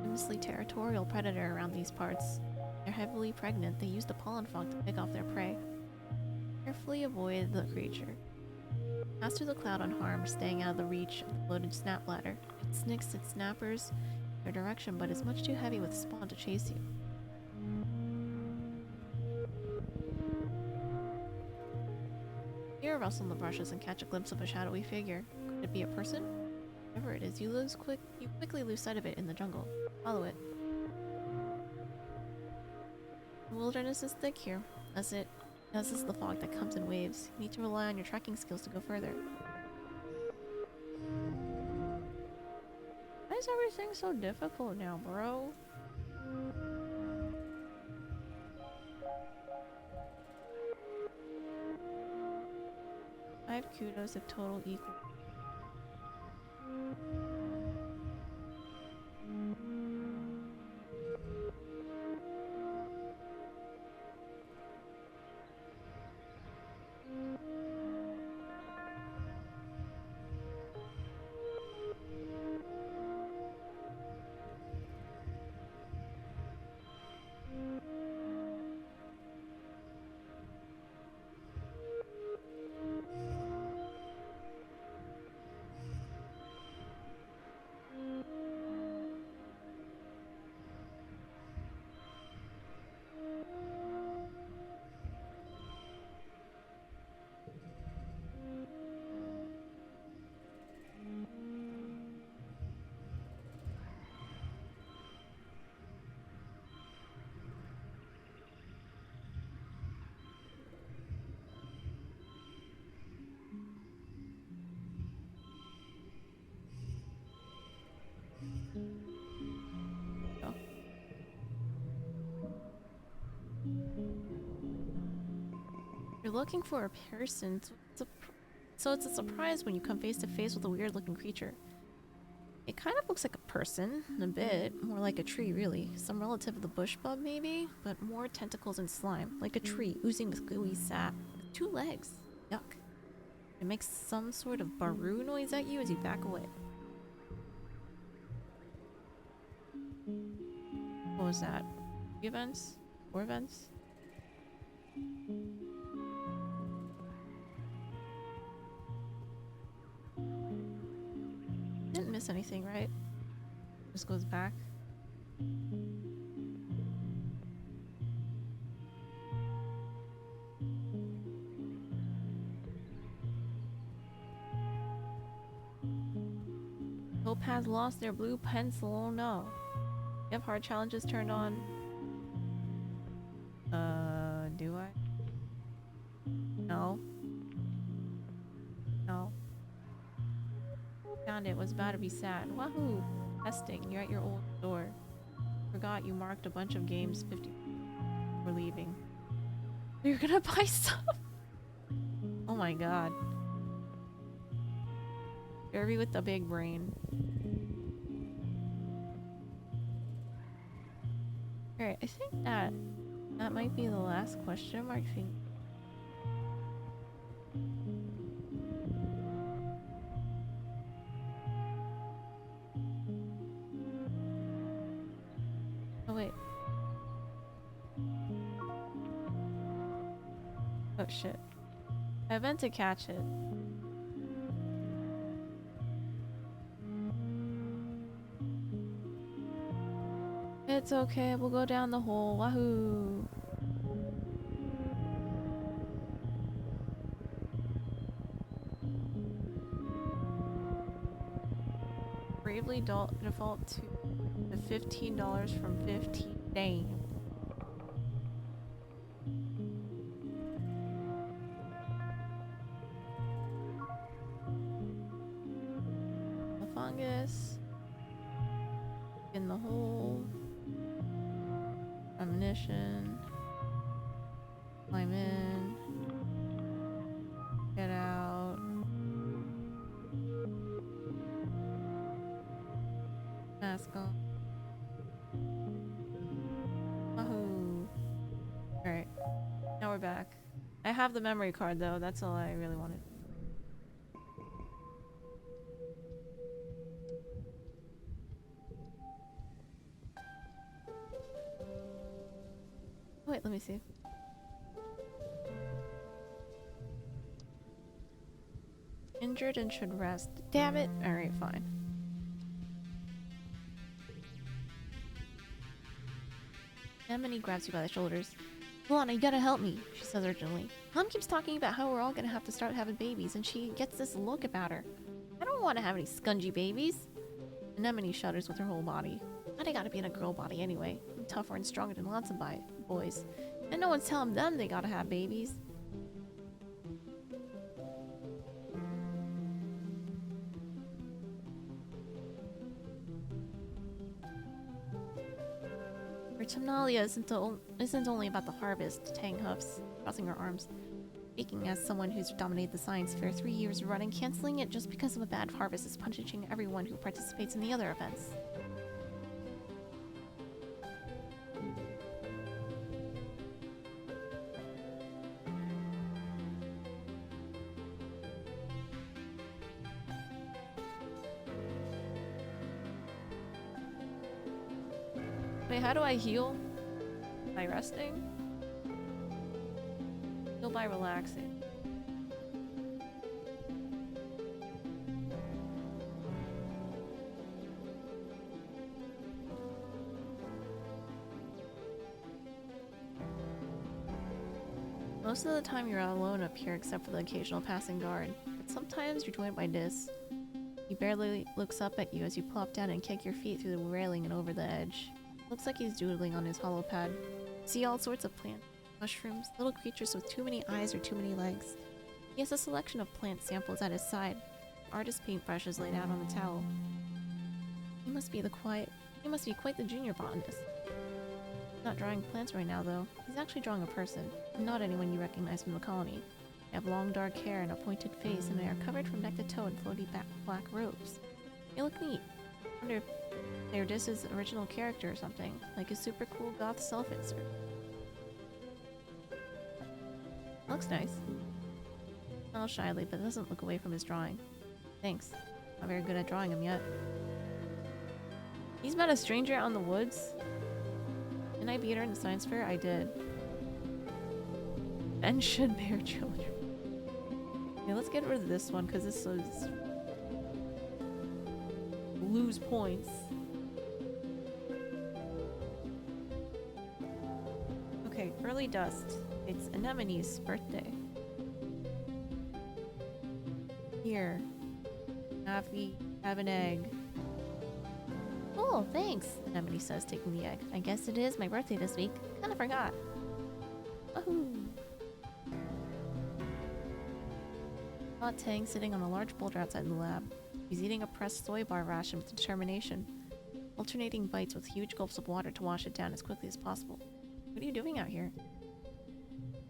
Famously territorial predator around these parts. They're heavily pregnant. They use the pollen fog to pick off their prey. Carefully avoid the creature. Pass through the cloud unharmed, staying out of the reach of the bloated snap ladder. It snicks its snappers in their direction, but is much too heavy with spawn to chase you. Hear a rustle in the brushes and catch a glimpse of a shadowy figure. Could it be a person? Whatever it is, you quickly lose sight of it in the jungle. Follow it. The wilderness is thick here, as is the fog that comes in waves. You need to rely on your tracking skills to go further. Why is everything so difficult now, bro? I have kudos if total equal. You're looking for a person, so it's a surprise when you come face to face with a weird-looking creature. It kind of looks like a person, a bit. More like a tree, really. Some relative of the bush bug, maybe? But more tentacles and slime. Like a tree, oozing with gooey sap. With 2 legs. Yuck. It makes some sort of baroo noise at you as you back away. What was that? 3 events? 4 events? Didn't miss anything, right? Just goes back. Hope has lost their blue pencil. Oh no. You have hard challenges turned on. Do I? No. No. Found it. Was about to be sad. Wahoo! Testing. You're at your old store. Forgot you marked a bunch of games 50 for leaving. You're gonna buy stuff? Oh my god. Jerry with the big brain. Alright, I think that might be the last question mark thing. Oh wait. Oh shit. I meant to catch it. It's okay, we'll go down the hole. Wahoo! Bravely default to the $15 from 15. Dang. The fungus. In the hole. Ammunition. Climb in. Get out. Mask on. Wahoo. Alright. Now we're back. I have the memory card though, that's all I really wanted. Wait, let me see. Injured and should rest. Damn it! Alright, fine. Emily grabs you by the shoulders. Luana, you gotta help me, she says urgently. Mom keeps talking about how we're all gonna have to start having babies, and she gets this look about her. I don't want to have any scungy babies. Anemone shudders with her whole body. Why they gotta be in a girl body anyway? I'm tougher and stronger than lots of boys. And no one's telling them they gotta have babies. Autumnalia isn't only about the harvest, Tang huffs, crossing her arms. Speaking as someone who's dominated the science fair 3 years running, canceling it just because of a bad harvest is punishing everyone who participates in the other events. Wait, how do I heal? By resting? Heal by relaxing. Most of the time you're alone up here except for the occasional passing guard, but sometimes you're joined by Dis. He barely looks up at you as you plop down and kick your feet through the railing and over the edge. Looks like he's doodling on his hollow pad. See all sorts of plants, mushrooms, little creatures with too many eyes or too many legs. He has a selection of plant samples at his side. Artist paintbrushes laid out on the towel. He must be quite the junior botanist. Not drawing plants right now, though. He's actually drawing a person, not anyone you recognize from the colony. They have long dark hair and a pointed face, and they are covered from neck to toe in floaty black robes. They look neat. I wonder if they're just his original character or something, like a super cool goth self-insert. Looks nice. Smiles shyly, but doesn't look away from his drawing. Thanks. Not very good at drawing him yet. He's met a stranger out in the woods. Didn't I beat her in the science fair? I did. Men should bear children. Yeah, let's get rid of this one, because this is... lose points. Okay, early dust. It's Anemone's birthday. Here. Have an egg. Oh, thanks, Anemone says, taking the egg. I guess it is my birthday this week. Kinda forgot. Woohoo! Caught Tang sitting on a large boulder outside the lab. He's eating a pressed soy bar ration with determination, alternating bites with huge gulps of water to wash it down as quickly as possible. What are you doing out here?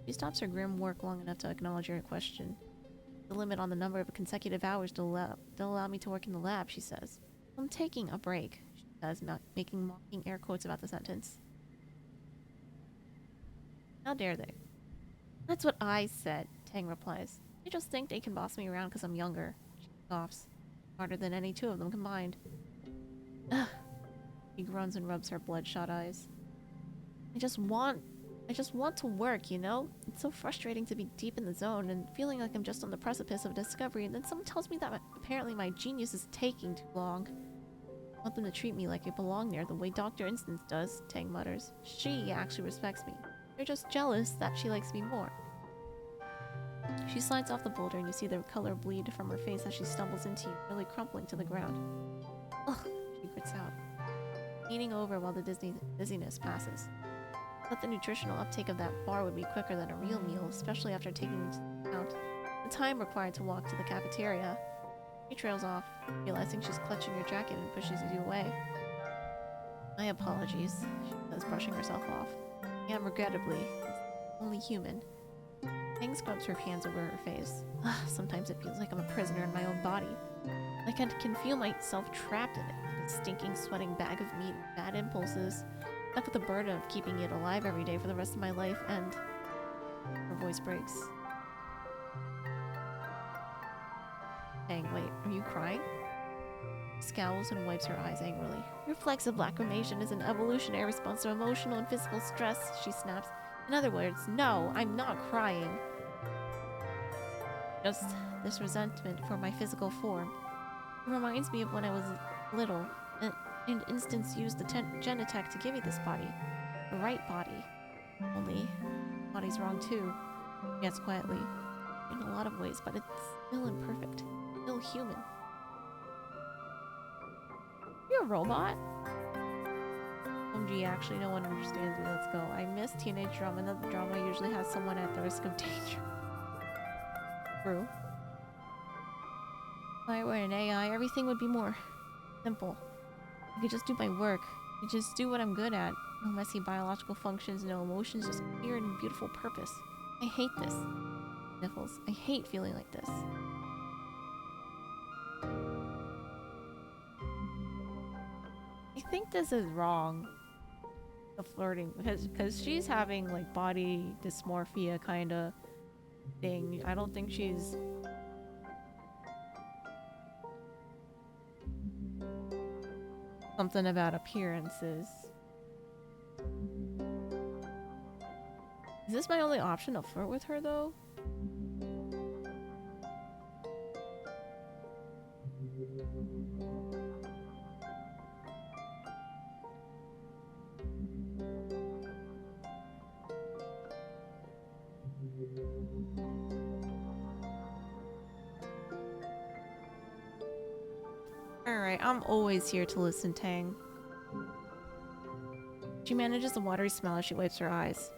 She stops her grim work long enough to acknowledge your question. The limit on the number of consecutive hours they'll allow me to work in the lab, she says. I'm taking a break, she says, making mocking air quotes about the sentence. How dare they? That's what I said, Tang replies. They just think they can boss me around because I'm younger. She coughs. Harder than any two of them combined. Ugh. She groans and rubs her bloodshot eyes. I just want to work, you know? It's so frustrating to be deep in the zone and feeling like I'm just on the precipice of discovery, and then someone tells me that apparently my genius is taking too long. I want them to treat me like I belong there the way Dr. Instance does, Tang mutters. She actually respects me. They're just jealous that she likes me more. She slides off the boulder and you see the color bleed from her face as she stumbles into you, nearly crumpling to the ground. Ugh, she grits out, leaning over while the dizziness passes. I thought the nutritional uptake of that bar would be quicker than a real meal, especially after taking into account the time required to walk to the cafeteria. She trails off, realizing she's clutching your jacket and pushes you away. My apologies, she says, brushing herself off. I am regrettably only human. Tang scrubs her hands over her face. Sometimes it feels like I'm a prisoner in my own body. Like I can feel myself trapped in it. A stinking, sweating bag of meat and bad impulses. Stuck with the burden of keeping it alive every day for the rest of my life, and... Her voice breaks. Tang, wait, are you crying? Scowls and wipes her eyes angrily. Reflexive lacrimation is an evolutionary response to emotional and physical stress, she snaps. In other words, no, I'm not crying. Just this resentment for my physical form. It reminds me of when I was little, and Instance used the genetech to give me this body. The right body. Only, body's wrong too. Yes, quietly. In a lot of ways, but it's still imperfect. Still human. You're a robot? OMG, actually no one understands me. Let's go. I miss teenage drama. Another drama usually has someone at the risk of danger. True. If I were an AI, everything would be more simple. I could just do my work. I could just do what I'm good at. No messy biological functions, no emotions, just clear and beautiful purpose. I hate this. Sniffles. I hate feeling like this. I think this is wrong. The flirting, because she's having like body dysmorphia kind of thing. I don't think she's something about appearances. Is this my only option to flirt with her though? Alright, I'm always here to listen, Tang. She manages the watery smile as she wipes her eyes.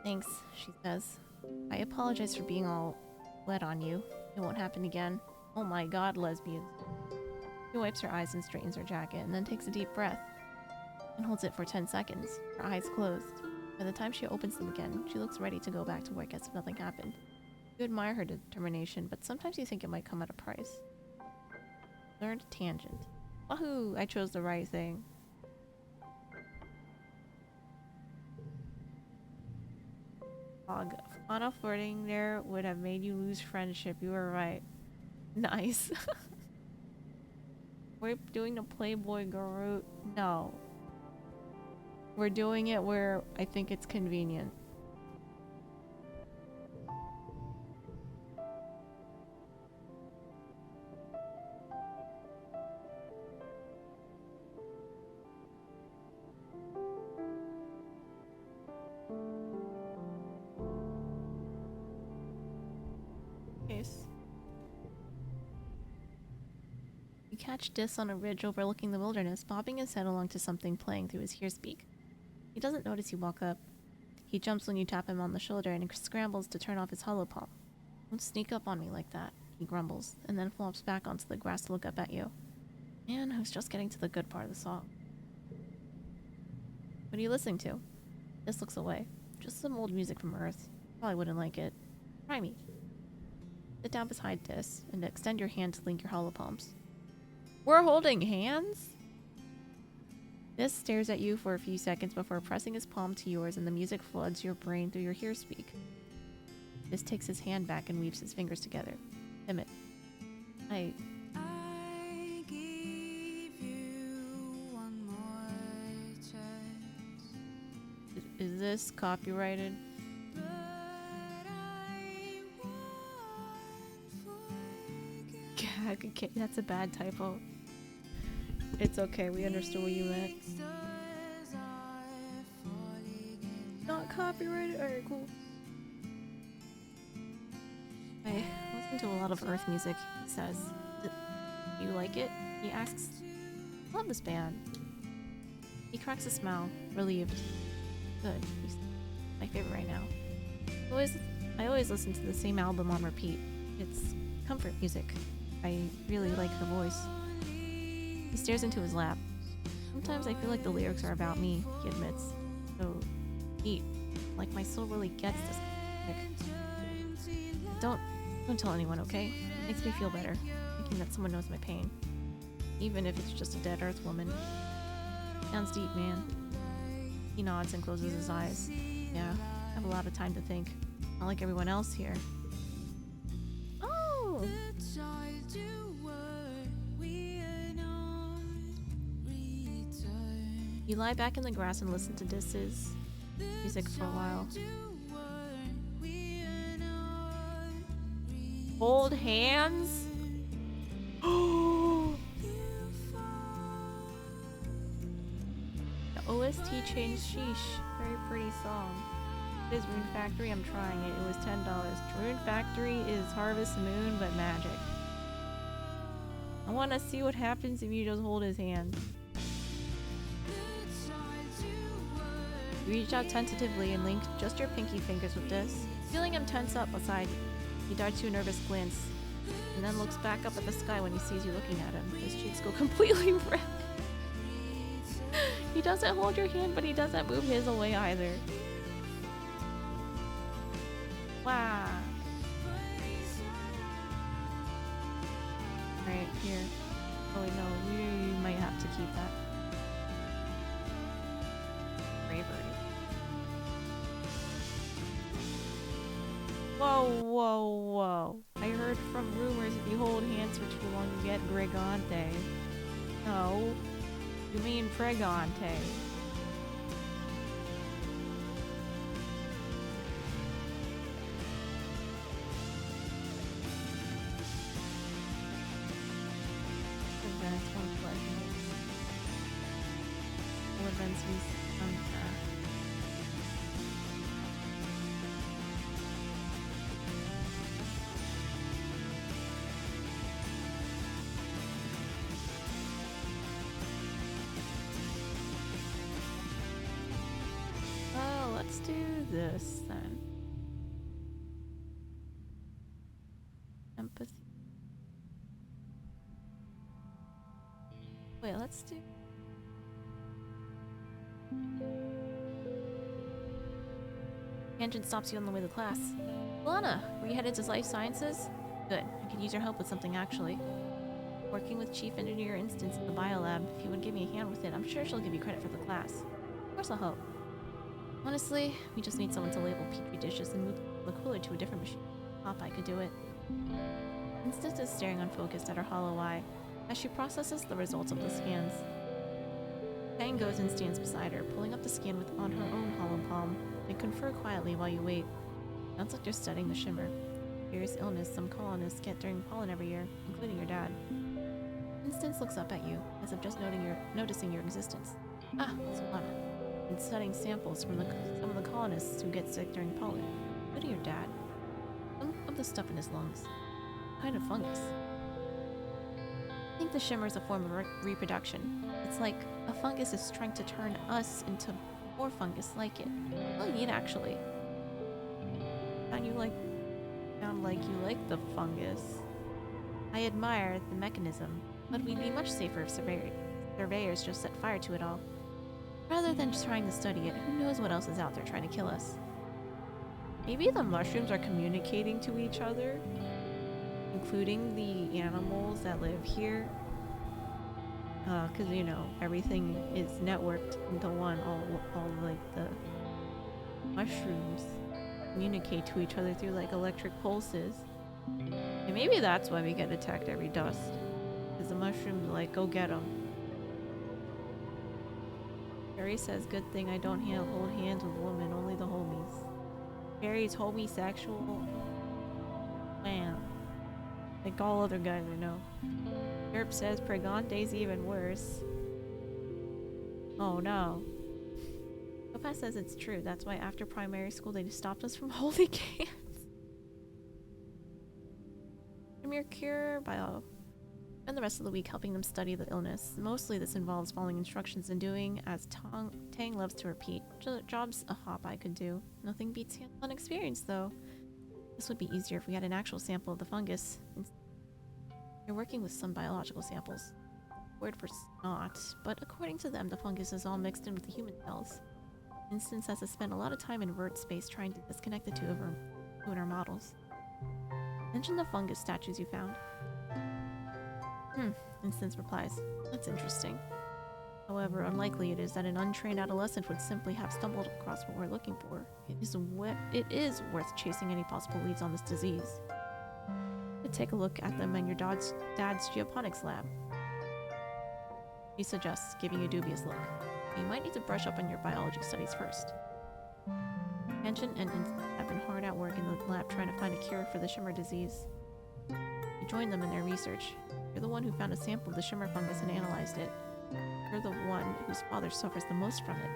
Thanks, she says. I apologize for being all wet on you. It won't happen again. Oh my god, lesbians. She wipes her eyes and straightens her jacket, and then takes a deep breath. and holds it for 10 seconds, her eyes closed. By the time she opens them again, she looks ready to go back to work as if nothing happened. You admire her determination, but sometimes you think it might come at a price. Learned tangent. Wahoo! I chose the right thing. Fog. Fauna flirting there would have made you lose friendship. You were right. Nice. We're doing the Playboy girl route. No. We're doing it where I think it's convenient. Case. You catch Dis on a ridge overlooking the wilderness, bobbing his head along to something playing through his earspeak. He doesn't notice you walk up. He jumps when you tap him on the shoulder and scrambles to turn off his hollow palm. Don't sneak up on me like that, he grumbles, and then flops back onto the grass to look up at you. Man, I was just getting to the good part of the song. What are you listening to? Dis looks away. Just some old music from Earth. Probably wouldn't like it. Try me. Sit down beside Dis and extend your hand to link your hollow palms. We're holding hands? Dis stares at you for a few seconds before pressing his palm to yours, and the music floods your brain through your earspeak. Dis takes his hand back and weaves his fingers together. Timid. I give you one more chance. Is this copyrighted? Okay, that's a bad typo. It's okay, we understood what you meant. Not copyrighted? Alright, cool. I listen to a lot of Earth music, he says. Do you like it? He asks. I love this band. He cracks a smile, relieved. Good. He's my favorite right now. I always listen to the same album on repeat. It's comfort music. I really like her voice. He stares into his lap. Sometimes I feel like the lyrics are about me, he admits. So deep. Like my soul really gets this music. Don't tell anyone, okay? It makes me feel better, thinking that someone knows my pain. Even if it's just a dead Earth woman. Sounds deep, man. He nods and closes his eyes. Yeah, I have a lot of time to think. Not like everyone else here. Oh! You lie back in the grass and listen to Dis's music for a while. Hold hands? The OST changed. Sheesh. Very pretty song. It is Rune Factory. I'm trying it. It was $10. Rune Factory is Harvest Moon, but magic. I want to see what happens if you just hold his hand. You reach out tentatively and link just your pinky fingers with this. Feeling him tense up beside you, he darts you a nervous glance, and then looks back up at the sky when he sees you looking at him. His cheeks go completely red. He doesn't hold your hand, but he doesn't move his away either. Wow. Alright, here. Oh wait, no, we might have to keep that. Bravery. Whoa, whoa, whoa. I heard from rumors if you hold hands for too long you get Gregante. No. You mean Pregante. Let's do this then. Empathy. Wait, let's do... Tangent stops you on the way to class. Lana, were you headed to life sciences? Good. I could use your help with something, actually. Working with Chief Engineer Instance in the biolab. If you would give me a hand with it, I'm sure she'll give you credit for the class. Of course I'll help. Honestly, we just need someone to label petri dishes and move the cooler to a different machine. Popeye could do it. Instance is staring unfocused at her hollow eye as she processes the results of the scans. Tang goes and stands beside her, pulling up the scan on her own hollow palm. They confer quietly while you wait. Sounds like you're studying the shimmer. Serious illness some colonists get during pollen every year, including your dad. Instance looks up at you, as if just noticing your existence. Ah, Solana. Been studying samples from some of the colonists who get sick during pollen, including your dad. Some of the stuff in his lungs. What kind of fungus? I think the shimmer is a form of reproduction. It's like a fungus is trying to turn us into more fungus like it. Really neat, actually. Sound like you like the fungus. I admire the mechanism, but we'd be much safer if surveyors just set fire to it all. Rather than just trying to study it, who knows what else is out there trying to kill us. Maybe the mushrooms are communicating to each other, including the animals that live here. Cause you know, everything is networked into one, all like the mushrooms communicate to each other through like electric pulses. And maybe that's why we get attacked every dusk. Cause the mushrooms like, go get them. Barry says, good thing I don't hold hands with women, only the homies. Barry's homosexual. Man. Like all other guys I know. Derp says Pregante's even worse. Oh no. Topaz says it's true. That's why after primary school they stopped us from holding hands. Premier cure bio. Spend the rest of the week helping them study the illness. Mostly this involves following instructions and doing as Tang loves to repeat. Jobs a Popeye could do. Nothing beats hands-on experience though. This would be easier if we had an actual sample of the fungus. You're working with some biological samples. Word for snot, but according to them, the fungus is all mixed in with the human cells. Instance has to spend a lot of time in vert space trying to disconnect the two in our models. Mention the fungus statues you found. Instance replies. That's interesting. However, unlikely it is that an untrained adolescent would simply have stumbled across what we're looking for. It is worth chasing any possible leads on this disease. Take a look at them in your dad's geoponics lab. He suggests, giving you a dubious look. You might need to brush up on your biology studies first. Tangent and Instance have been hard at work in the lab trying to find a cure for the shimmer disease. You join them in their research. You're the one who found a sample of the shimmer fungus and analyzed it. You're the one whose father suffers the most from it.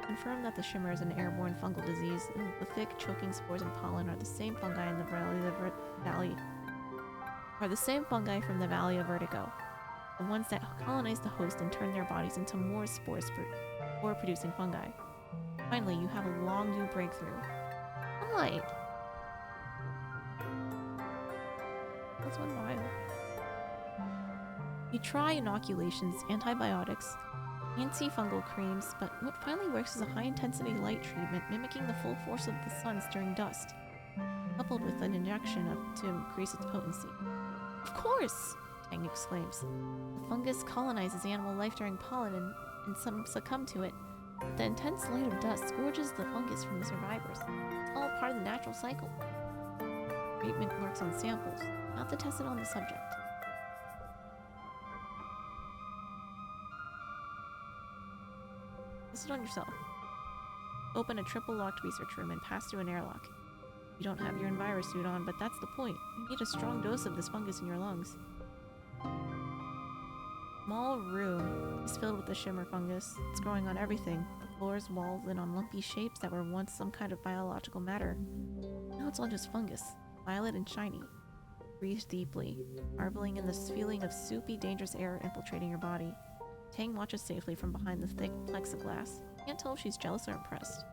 Confirm that the shimmer is an airborne fungal disease, and the thick, choking spores and pollen are the same fungi in the from the Valley of Vertigo. The ones that colonize the host and turn their bodies into more spore-producing fungi. Finally, you have a long new breakthrough. Sunlight! That's 1 mile. You try inoculations, antibiotics, antifungal creams, but what finally works is a high-intensity light treatment mimicking the full force of the suns during dust, coupled with an injection to increase its potency. Of course! Tang exclaims. The fungus colonizes animal life during pollen and some succumb to it. But the intense light of dust scourges the fungus from the survivors. It's all part of the natural cycle. Treatment works on samples, not to test it on the subject. Test it on yourself. Open a triple-locked research room and pass through an airlock. You don't have your enviro suit on, but that's the point. You need a strong dose of this fungus in your lungs. Small room is filled with the shimmer fungus. It's growing on everything. The floors, walls, and on lumpy shapes that were once some kind of biological matter. Now it's all just fungus. Violet and shiny. Breathe deeply, marveling in this feeling of soupy, dangerous air infiltrating your body. Tang watches safely from behind the thick plexiglass. Can't tell if she's jealous or impressed.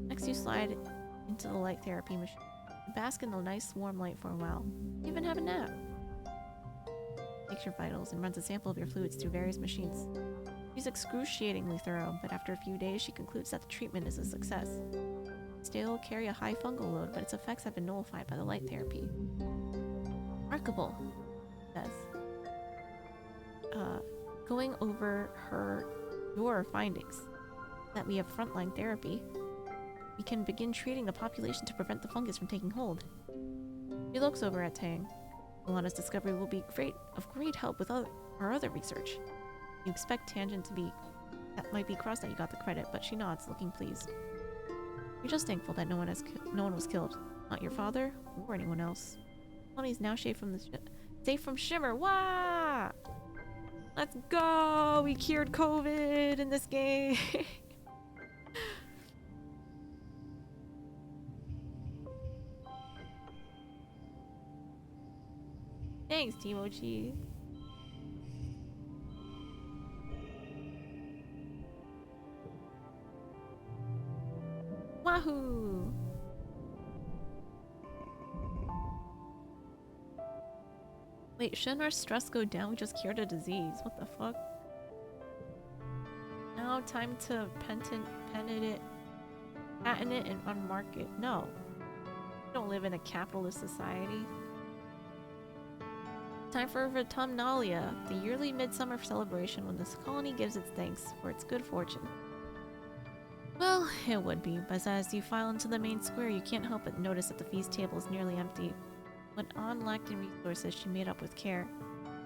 Next you slide into the light therapy machine. Bask in the nice warm light for a while. Even have a nap. Takes your vitals and runs a sample of your fluids through various machines. She's excruciatingly thorough, but after a few days she concludes that the treatment is a success. Still carry a high fungal load, but its effects have been nullified by the light therapy. Remarkable, says. Going over your findings, that we have frontline therapy, we can begin treating the population to prevent the fungus from taking hold. She looks over at Tang. Alana's discovery will be of great help with our other research. You expect Tangent to be... That might be cross that you got the credit, but she nods, looking pleased. You're just thankful that no one was killed. Not your father, or anyone else. Lonnie's now safe from Shimmer. Wah! Let's go! We cured COVID in this game! Thanks, Timochi. Wahoo! Wait, shouldn't our stress go down? We just cured a disease. What the fuck? Now time to patent it and unmark it. No. We don't live in a capitalist society. Time for Autumnalia, the yearly midsummer celebration when this colony gives its thanks for its good fortune. Well, it would be, but as you file into the main square, you can't help but notice that the feast table is nearly empty. When An lacked in resources, she made up with care.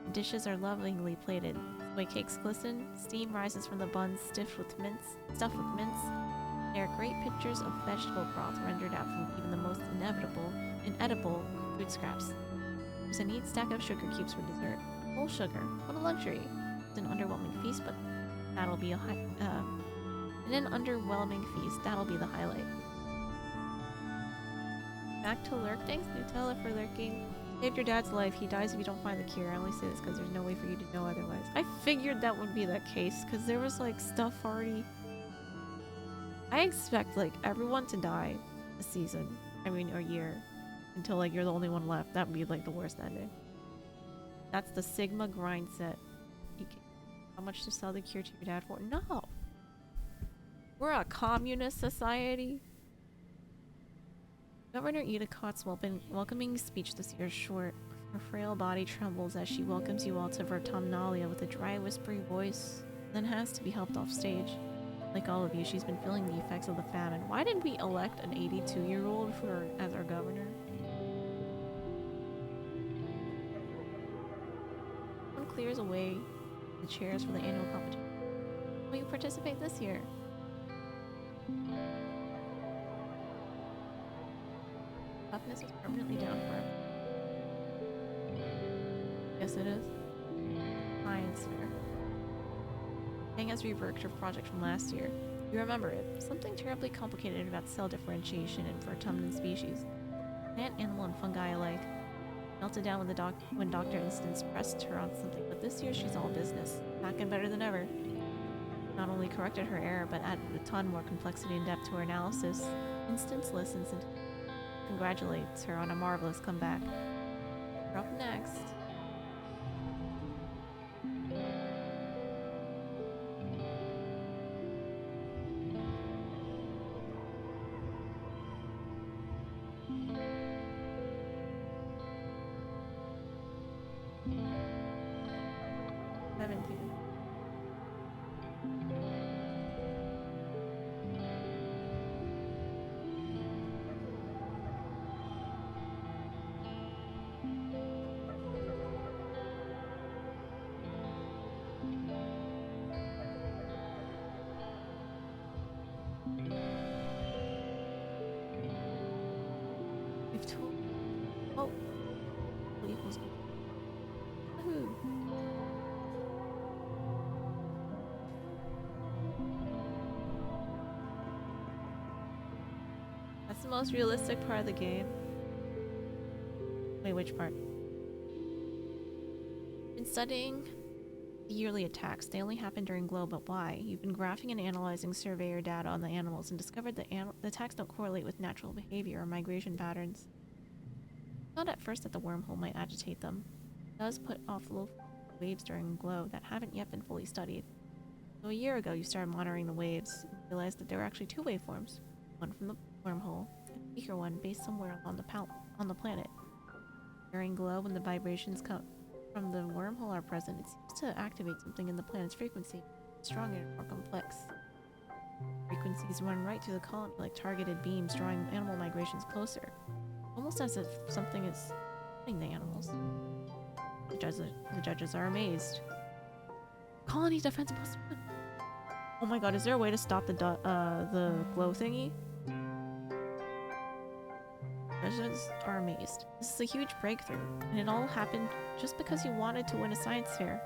The dishes are lovingly plated. The way cakes glisten, steam rises from the buns stuffed with mince. There are great pictures of vegetable broth rendered out from even the most inedible food scraps. There's a neat stack of sugar cubes for dessert. Whole sugar. What a luxury. It's an underwhelming feast, but that'll be an underwhelming feast, that'll be the highlight. Back to lurk. Thanks, Nutella, for lurking. Saved your dad's life. He dies if you don't find the cure. I only say this because there's no way for you to know otherwise. I figured that would be the case because there was like stuff already. I expect like everyone to die a season. I mean, a year. Until like you're the only one left. That would be like the worst ending. That's the Sigma grind set. How much to sell the cure to your dad for? No! We're a communist society. Governor Edecott's welcoming speech this year is short. Her frail body trembles as she welcomes you all to Vertumnalia with a dry, whispery voice, then has to be helped off stage. Like all of you, she's been feeling the effects of the famine. Why didn't we elect an 82-year-old as our governor? One clears away the chairs for the annual competition. Will you participate this year? Toughness is permanently down for him. Yes, it is. Fine, sir. Tang has reworked her project from last year. You remember it. Something terribly complicated about cell differentiation in vertumnant species. Plant, animal, and fungi alike. Melted down when Dr. Instance pressed her on something, but this year she's all business. Back and better than ever. Not only corrected her error, but added a ton more complexity and depth to her analysis. Instance listens and congratulates her on a marvelous comeback. You're up next. That's the most realistic part of the game. Wait, which part? Been studying the yearly attacks. They only happen during glow, but why? You've been graphing and analyzing surveyor data on the animals and discovered that the attacks don't correlate with natural behavior or migration patterns. Thought at first that the wormhole might agitate them. It does put off low waves during glow that haven't yet been fully studied. So a year ago, you started monitoring the waves and realized that there were actually two waveforms. One from the wormhole, and a weaker one based somewhere on the planet. During glow, when the vibrations come from the wormhole are present, it seems to activate something in the planet's frequency. Stronger and more complex. Frequencies run right through the colony like targeted beams, drawing animal migrations closer. Almost as if something is killing the animals. The judges are amazed. Colony defense plus 1. Oh my god, is there a way to stop the glow thingy? Judges are amazed. This is a huge breakthrough, and it all happened just because you wanted to win a science fair.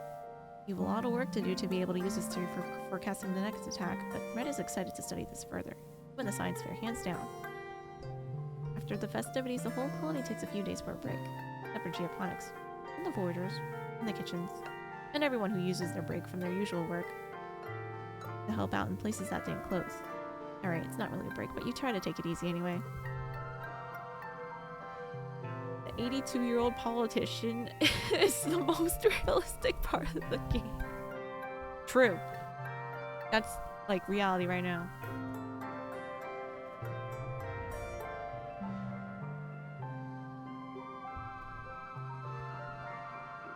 You have a lot of work to do to be able to use this theory for forecasting the next attack, but Red is excited to study this further. Win the science fair, hands down. After the festivities, the whole colony takes a few days for a break. Except for geoponics, and the foragers, and the kitchens, and everyone who uses their break from their usual work to help out in places that didn't close. Alright, it's not really a break, but you try to take it easy anyway. The 82-year-old politician is the most realistic part of the game. True. That's like reality right now.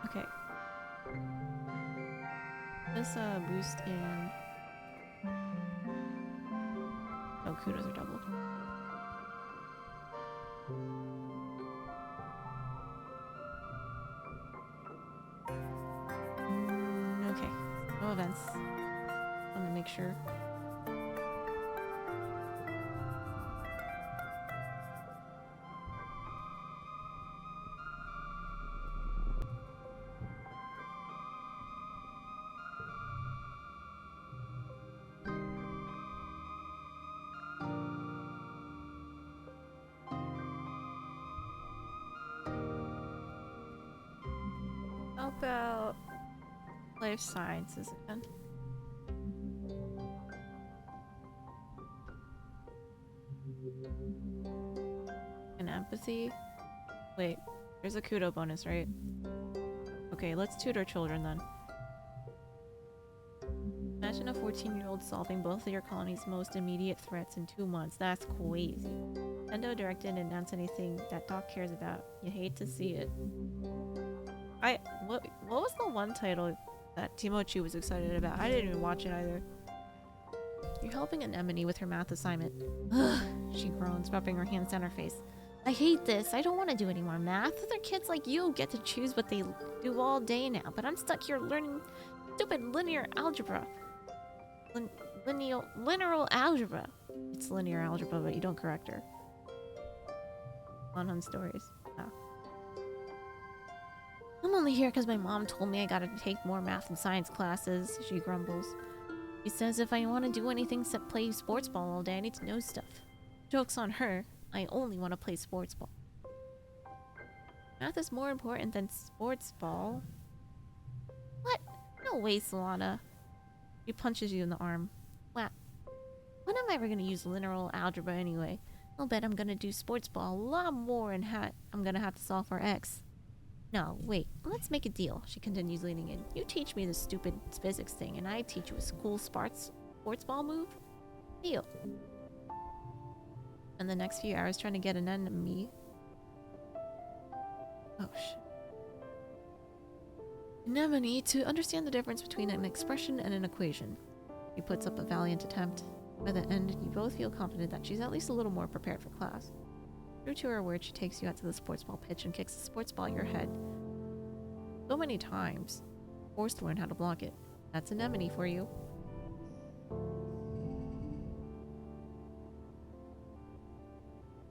Okay. This boost in... Oh, kudos are doubled. Okay. No events. I'm gonna make sure. How about life sciences again? And empathy? Wait, there's a kudo bonus, right? Okay, let's tutor children then. Imagine a 14-year-old solving both of your colony's most immediate threats in 2 months. That's crazy. Nintendo Direct didn't announce anything that Doc cares about. You hate to see it. What was the one title that Timochi was excited about? I didn't even watch it either. You're helping Anemone with her math assignment. Ugh, she groans, rubbing her hands down her face. I hate this. I don't want to do any more math. Other kids like you get to choose what they do all day now, but I'm stuck here learning stupid linear algebra. Linear algebra. It's linear algebra, but you don't correct her. On stories. Oh. I'm only here because my mom told me I gotta take more math and science classes, she grumbles. She says if I want to do anything except play sports ball all day, I need to know stuff. Joke's on her. I only want to play sports ball. Math is more important than sports ball. What? No way, Solana. She punches you in the arm. Wow. When am I ever gonna use linear algebra anyway? I'll bet I'm gonna do sports ball a lot more and I'm gonna have to solve for X. No, wait. Let's make a deal. She continues leaning in. You teach me this stupid physics thing, and I teach you a cool sports ball move? Deal. And the next few hours trying to get an enemy. Oh shit. Anemone to understand the difference between an expression and an equation. He puts up a valiant attempt. By the end, you both feel confident that she's at least a little more prepared for class. True to her word, she takes you out to the sports ball pitch and kicks the sports ball at your head. So many times. Forced to learn how to block it. That's Anemone for you.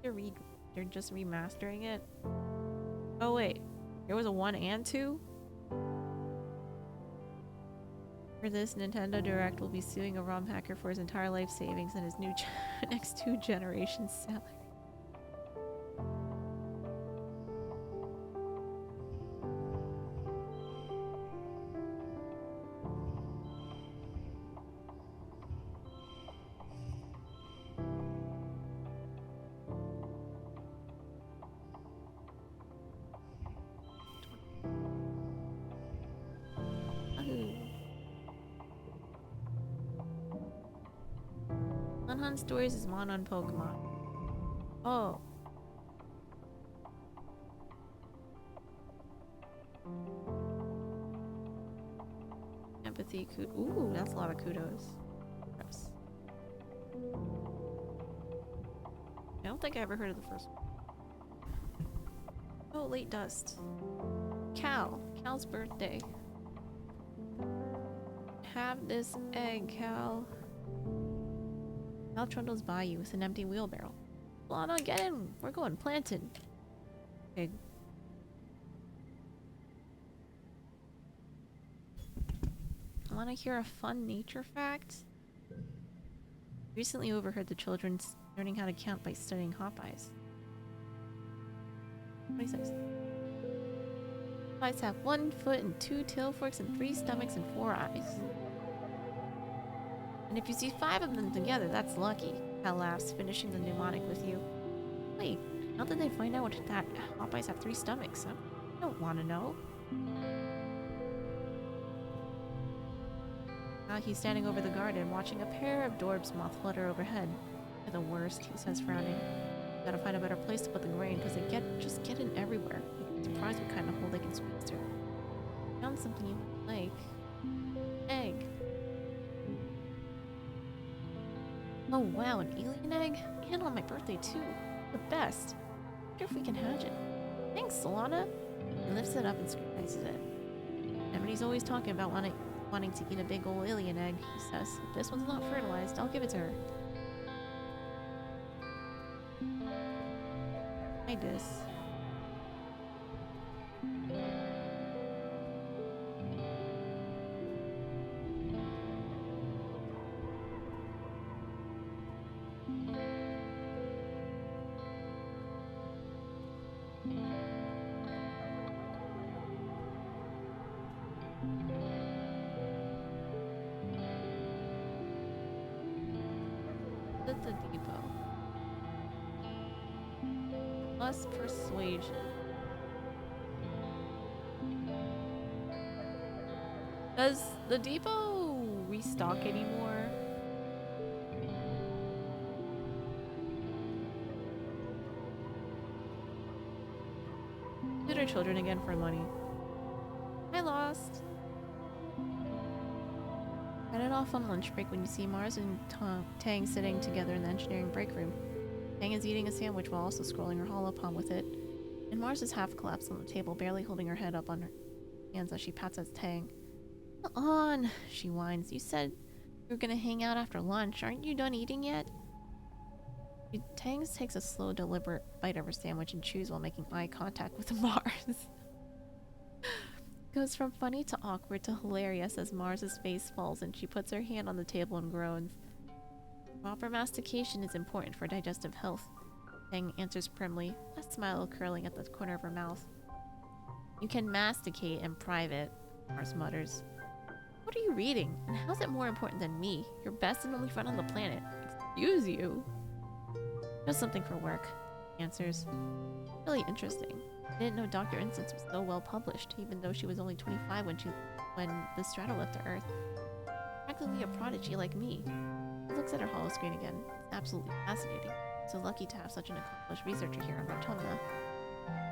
They're just remastering it? Oh wait, there was a 1 and 2? For this, Nintendo Direct will be suing a ROM hacker for his entire life savings and his new next 2 generations' salary. Monhan Stories is Monon Pokemon. Oh. Empathy, ooh, that's a lot of kudos. Gross. I don't think I ever heard of the first one. Oh, late dust. Cal's birthday. Have this egg, Cal. Cal trundles by you with an empty wheelbarrow. Lana, get in! We're going planting. Okay. Wanna hear a fun nature fact? Recently overheard the children learning how to count by studying Hopeyes. 26. Hopeyes have 1 foot and 2 tail forks and 3 stomachs and 4 eyes. And if you see 5 of them together, that's lucky. Cal laughs, finishing the mnemonic with you. Wait, how did they find out that Hopeyes have 3 stomachs? I don't want to know. Now he's standing over the garden, watching a pair of Dorbs moth flutter overhead. They're the worst, he says, frowning. Gotta find a better place to put the grain, because they just get in everywhere. You'd be surprised what kind of hole they can squeeze through. Found something you might like. Egg. Oh wow, an alien egg? And on my birthday too. The best. I wonder if we can hatch it. Thanks, Solana. He lifts it up and scrutinizes it. Emily's always talking about wanting to eat a big old alien egg, he says. If this one's not fertilized, I'll give it to her. Hi, Dis. At the depot. Plus persuasion. Does the depot restock anymore? Tutor children again for money. I lost. Headed off on lunch break when you see Mars and Tang sitting together in the engineering break room. Tang is eating a sandwich while also scrolling her holopalm with it, and Mars is half collapsed on the table, barely holding her head up on her hands as she pats at Tang. Come on, she whines. You said you were gonna hang out after lunch. Aren't you done eating yet? Tang takes a slow, deliberate bite of her sandwich and chews while making eye contact with Mars. Goes from funny to awkward to hilarious as Mars's face falls and she puts her hand on the table and groans. Proper mastication is important for digestive health, Tang answers primly, a smile curling at the corner of her mouth. You can masticate in private, Mars mutters. What are you reading? And how's it more important than me, your best and only friend on the planet? Excuse you? Just something for work, he answers. Really interesting. I didn't know Dr. Instance was so well published, even though she was only 25 when the Strato left the Earth. Practically a prodigy like me. He looks at her holoscreen again. It's absolutely fascinating. So lucky to have such an accomplished researcher here on Rotunda.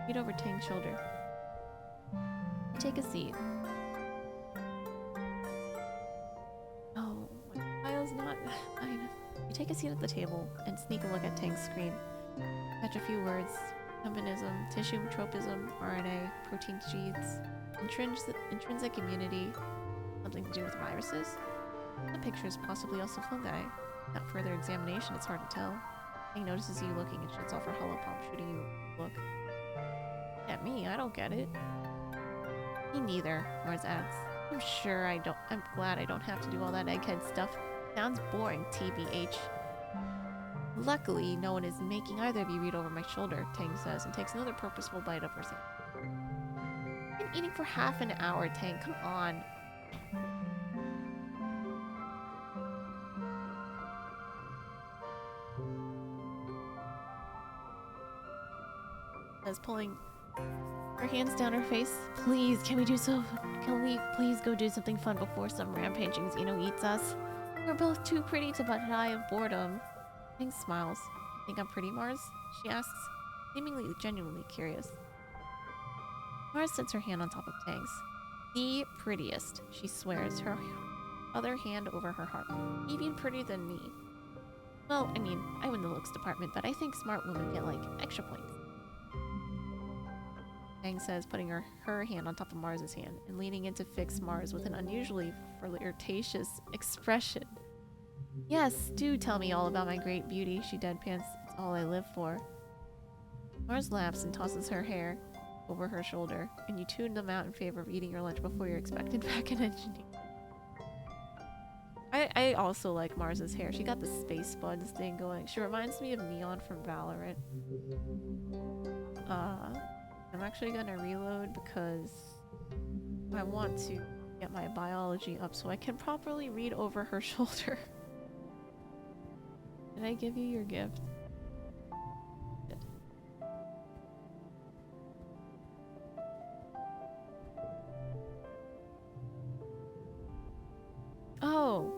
Feet over Tang's shoulder. You take a seat. Oh, my file's not fine. You take a seat at the table and sneak a look at Tang's screen. Catch a few words. Combinism, tissue tropism, RNA, protein sheaths, intrinsic immunity, something to do with viruses. The pictures possibly also fungi. Without further examination, it's hard to tell. Tang notices you looking and shuts off her holopalm, shooting you a look. At me, I don't get it. Me neither, Mars adds. I'm glad I don't have to do all that egghead stuff. Sounds boring, TBH. Luckily, no one is making either of you read over my shoulder, Tang says, and takes another purposeful bite of her sandwich. I've been eating for half an hour, Tang. Come on. Says, pulling her hands down her face. Please, can we please go do something fun before some rampaging Xeno eats us? We're both too pretty to die of boredom. Tang smiles. You think I'm pretty, Mars? She asks, seemingly genuinely curious. Mars sets her hand on top of Tang's. The prettiest, she swears, her other hand over her heart. Even prettier than me. Well, I mean, I win the looks department, but I think smart women get, like, extra points. Tang says, putting her hand on top of Mars's hand and leaning in to fix Mars with an unusually flirtatious expression. Yes, do tell me all about my great beauty, she deadpans. It's all I live for. Mars laughs and tosses her hair over her shoulder, and you tune them out in favor of eating your lunch before you're expected back in engineering. I also like Mars's hair. She got the space buds thing going. She reminds me of Neon from Valorant. I'm actually gonna reload because I want to get my biology up so I can properly read over her shoulder. Did I give you your gift? Good. Oh!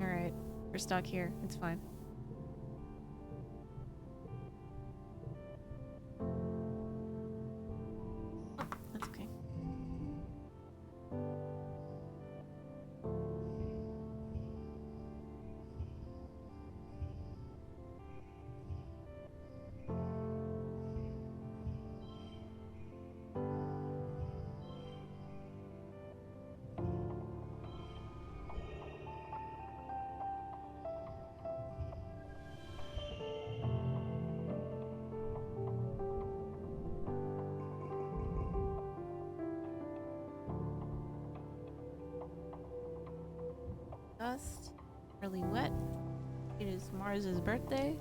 Alright. We're stuck here. It's fine. Oh, that's okay. Dust. Really wet. It is Mars's birthday.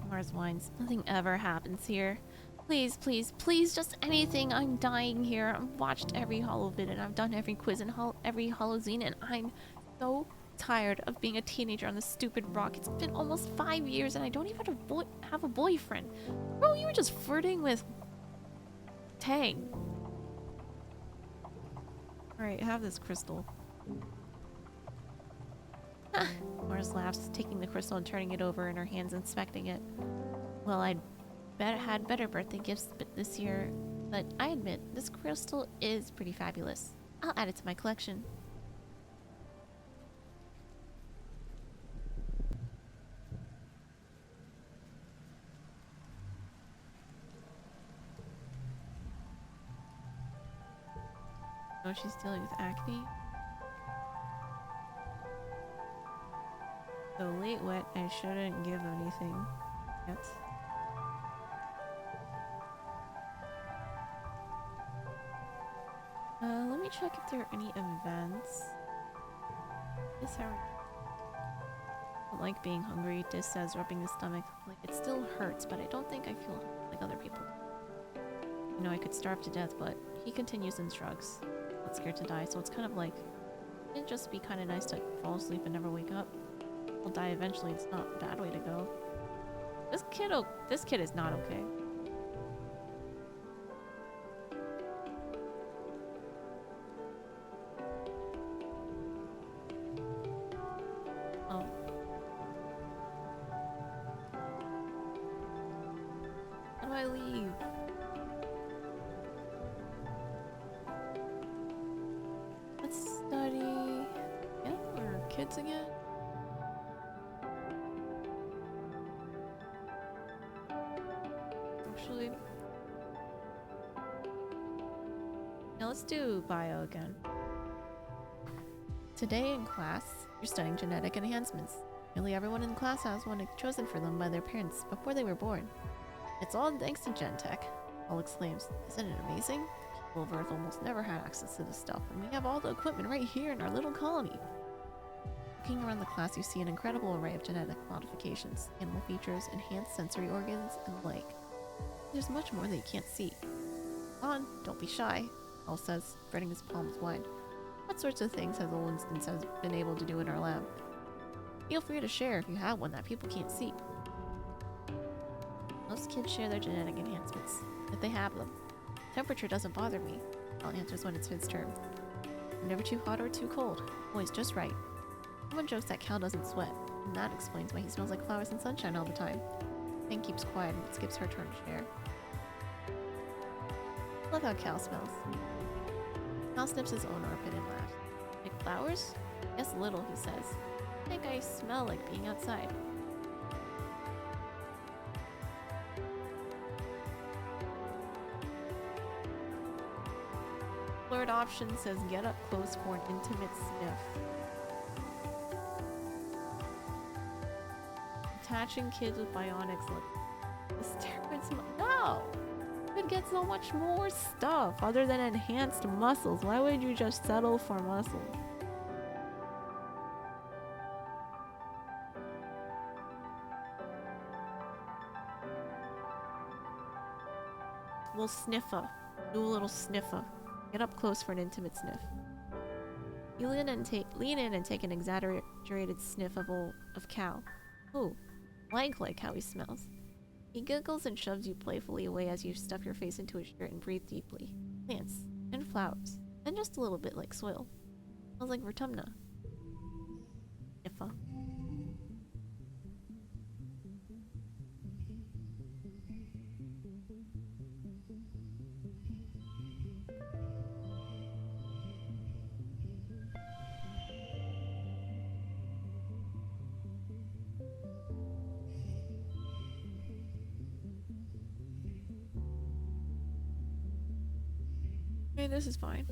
Mars whines. Nothing ever happens here. Please, please, please, just anything. I'm dying here. I've watched every holovid and I've done every quiz and every holozine, and I'm so tired of being a teenager on this stupid rock. It's been almost 5 years and I don't even have a boyfriend. Bro, you were just flirting with Tang. Alright, have this crystal. Mars laughs, taking the crystal and turning it over in her hands, inspecting it. Well, I'd had better birthday gifts this year, but I admit, this crystal is pretty fabulous. I'll add it to my collection. Oh, she's dealing with acne. So late wet, I shouldn't give anything yet. Let me check if there are any events. This hour. I don't like being hungry, Dis says, rubbing his stomach. Like, it still hurts, but I don't think I feel like other people. You know, I could starve to death, but he continues and shrugs. Not scared to die, so it's kind of like, it'd just be kind of nice to fall asleep and never wake up. I'll die eventually, it's not a bad way to go. This kid is not okay. Oh. How do I leave? Let's study. Yeah, we're kids again. Actually, now let's do bio again. Today in class, you're studying genetic enhancements. Nearly everyone in class has one chosen for them by their parents before they were born. It's all thanks to Gentech, Paul exclaims. Isn't it amazing? People of Earth almost never had access to this stuff, and we have all the equipment right here in our little colony. Looking around the class, you see an incredible array of genetic modifications, animal features, enhanced sensory organs, and the like. There's much more that you can't see. Come on, don't be shy, Paul says, spreading his palms wide. What sorts of things has old Instance has been able to do in our lab? Feel free to share if you have one that people can't see. Most kids share their genetic enhancements, if they have them. Temperature doesn't bother me. Al answers when it's his turn. I'm never too hot or too cold. Always just right. Someone jokes that Cal doesn't sweat, and that explains why he smells like flowers and sunshine all the time. Thing keeps quiet and it skips her turn to share. I love how Cal smells. Cal sniffs his own armpit and laughs. Like flowers? Yes, little, he says. I think I smell like being outside. Third option says get up close for an intimate sniff. Attaching kids with bionics look. The steroids. No! You could get so much more stuff other than enhanced muscles. Why would you just settle for muscles? We'll sniffer. Do a little sniffer. Get up close for an intimate sniff. You lean in and take an exaggerated sniff of Cal. Ooh, like how he smells. He giggles and shoves you playfully away as you stuff your face into his shirt and breathe deeply. Plants and flowers, and just a little bit like soil. Smells like Vertumna. Sniffer. Okay, this is fine.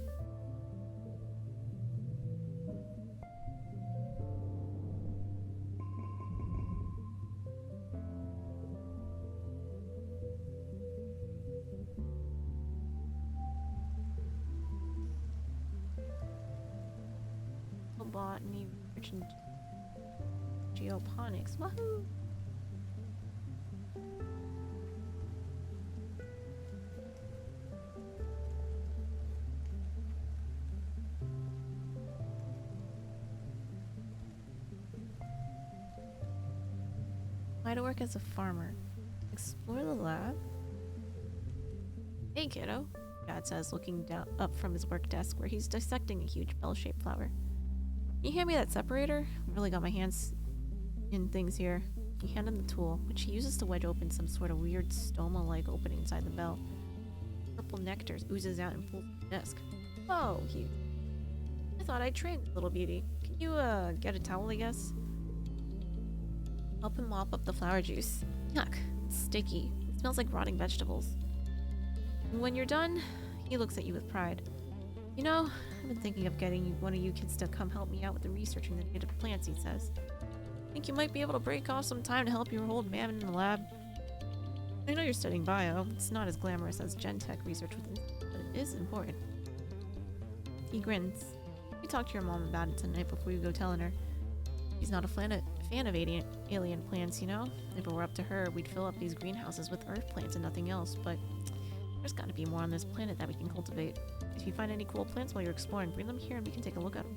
Botany, research, and geoponics. Wahoo! Why to work as a farmer? Explore the lab? Hey kiddo, Dad says, looking up from his work desk where he's dissecting a huge bell-shaped flower. Can you hand me that separator? I've really got my hands in things here. You hand him the tool, which he uses to wedge open some sort of weird stoma-like opening inside the bell. Purple nectar oozes out and pulls the desk. Whoa, Hugh. I thought I'd train this little beauty. Can you, get a towel, I guess? Help him mop up the flower juice. Yuck, it's sticky. It smells like rotting vegetables. And when you're done, he looks at you with pride. You know, I've been thinking of getting one of you kids to come help me out with the researching the native plants, he says. Think you might be able to break off some time to help your old man in the lab? I know you're studying bio. It's not as glamorous as Gen Tech research with it, but it is important. He grins. You talk to your mom about it tonight before you go telling her. She's not a fan of alien plants, you know? If it were up to her, we'd fill up these greenhouses with earth plants and nothing else, but there's gotta be more on this planet that we can cultivate. If you find any cool plants while you're exploring, bring them here and we can take a look at them.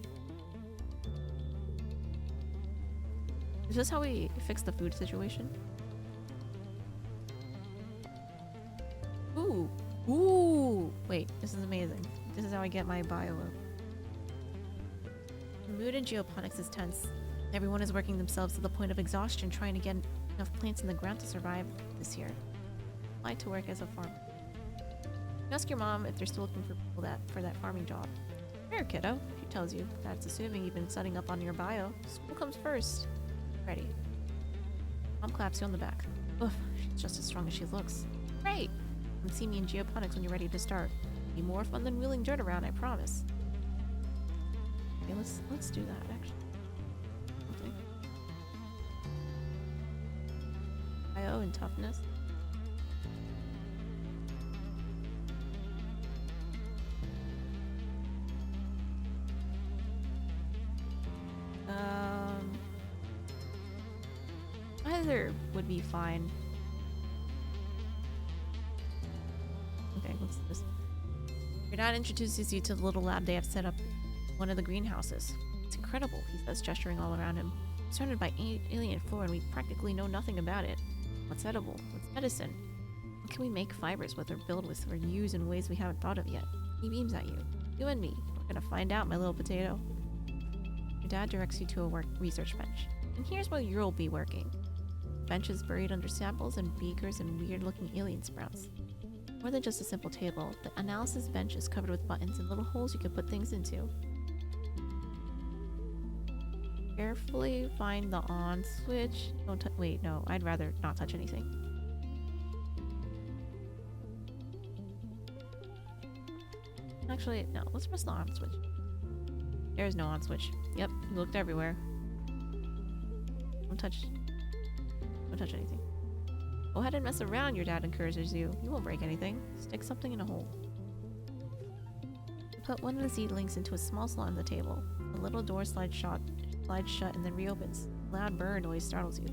Is this how we fix the food situation? Ooh! Ooh! Wait, this is amazing. This is how I get my bio up. The mood in geoponics is tense. Everyone is working themselves to the point of exhaustion trying to get enough plants in the ground to survive this year. Apply to work as a farmer. Ask your mom if they're still looking for people for that farming job. Sure, kiddo, she tells you. That's assuming you've been setting up on your bio. School comes first. Ready. Mom claps you on the back. Oof, she's just as strong as she looks. Great! Come see me in geoponics when you're ready to start. It'll be more fun than wheeling dirt around, I promise. Okay, let's do that, actually. Something. Bio and toughness. Either would be fine. Okay, what's this? Your dad introduces you to the little lab they have set up in one of the greenhouses. It's incredible, he says, gesturing all around him. Surrounded by alien flora and we practically know nothing about it. What's edible? What's medicine? What can we make fibers with or build with or use in ways we haven't thought of yet? He beams at you. You and me. We're gonna find out, my little potato. Your dad directs you to a research bench. And here's where you'll be working. Benches buried under samples and beakers and weird-looking alien sprouts. More than just a simple table, the analysis bench is covered with buttons and little holes you can put things into. Carefully find the on switch. Don't wait, no, I'd rather not touch anything. Actually, no, let's press the on switch. There's no on switch. Yep, you looked everywhere. Don't touch anything. Go ahead and mess around, your dad encourages you. You won't break anything. Stick something in a hole. Put one of the seedlings into a small slot on the table. The little door slides shut and then reopens. A loud burr noise startles you.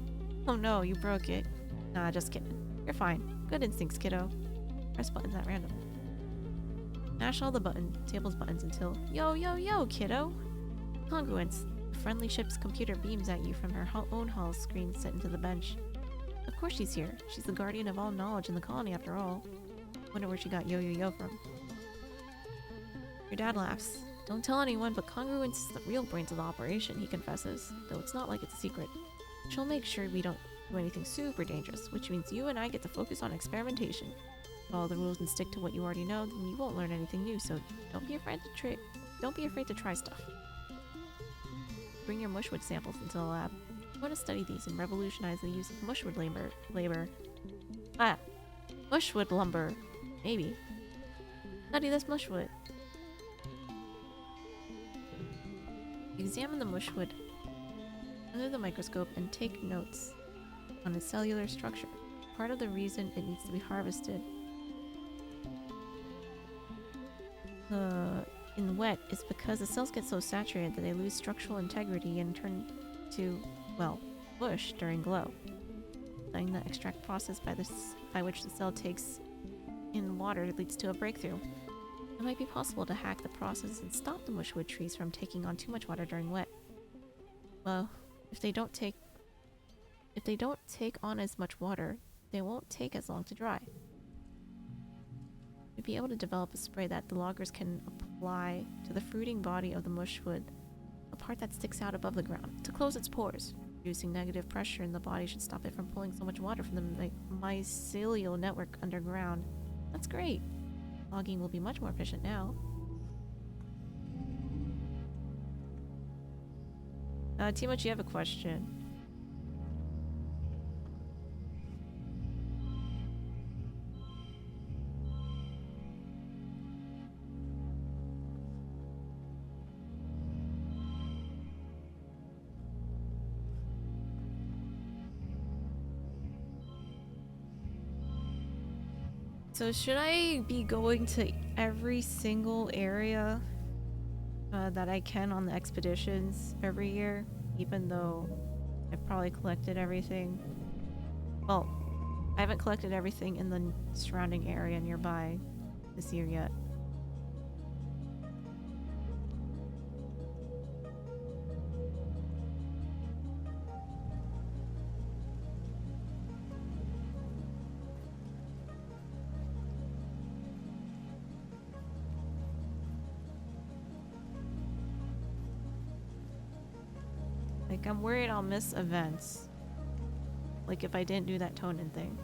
Oh no, you broke it. Nah, just kidding. You're fine. Good instincts, kiddo. Press buttons at random. Mash all the table's buttons until yo, kiddo! Congruence. The friendly ship's computer beams at you from her own hull screen set into the bench. Of course she's here. She's the guardian of all knowledge in the colony after all. Wonder where she got yo from. Your dad laughs. Don't tell anyone, but Congruence is the real brains of the operation, he confesses, though it's not like it's a secret. She'll make sure we don't do anything super dangerous, which means you and I get to focus on experimentation. Follow the rules and stick to what you already know, then you won't learn anything new, so don't be afraid to try stuff. Bring your mushwood samples into the lab. You want to study these and revolutionize the use of mushwood labor. Mushwood lumber. Maybe. Study this mushwood. Examine the mushwood under the microscope and take notes on its cellular structure. Part of the reason it needs to be harvested in wet is because the cells get so saturated that they lose structural integrity and turn to, well, mush during glow. Studying the extract process by which the cell takes in water leads to a breakthrough. It might be possible to hack the process and stop the mushwood trees from taking on too much water during wet. Well, if they don't take on as much water, they won't take as long to dry. We'd be able to develop a spray that the loggers can apply to the fruiting body of the mushwood, a part that sticks out above the ground, to close its pores. Reducing negative pressure in the body should stop it from pulling so much water from the mycelial network underground. That's great. Logging will be much more efficient now. Timoch, you have a question. So should I be going to every single area that I can on the expeditions every year, even though I've probably collected everything? Well, I haven't collected everything in the surrounding area nearby this year yet. Like, I'm worried I'll miss events. Like, if I didn't do that Tonin thing.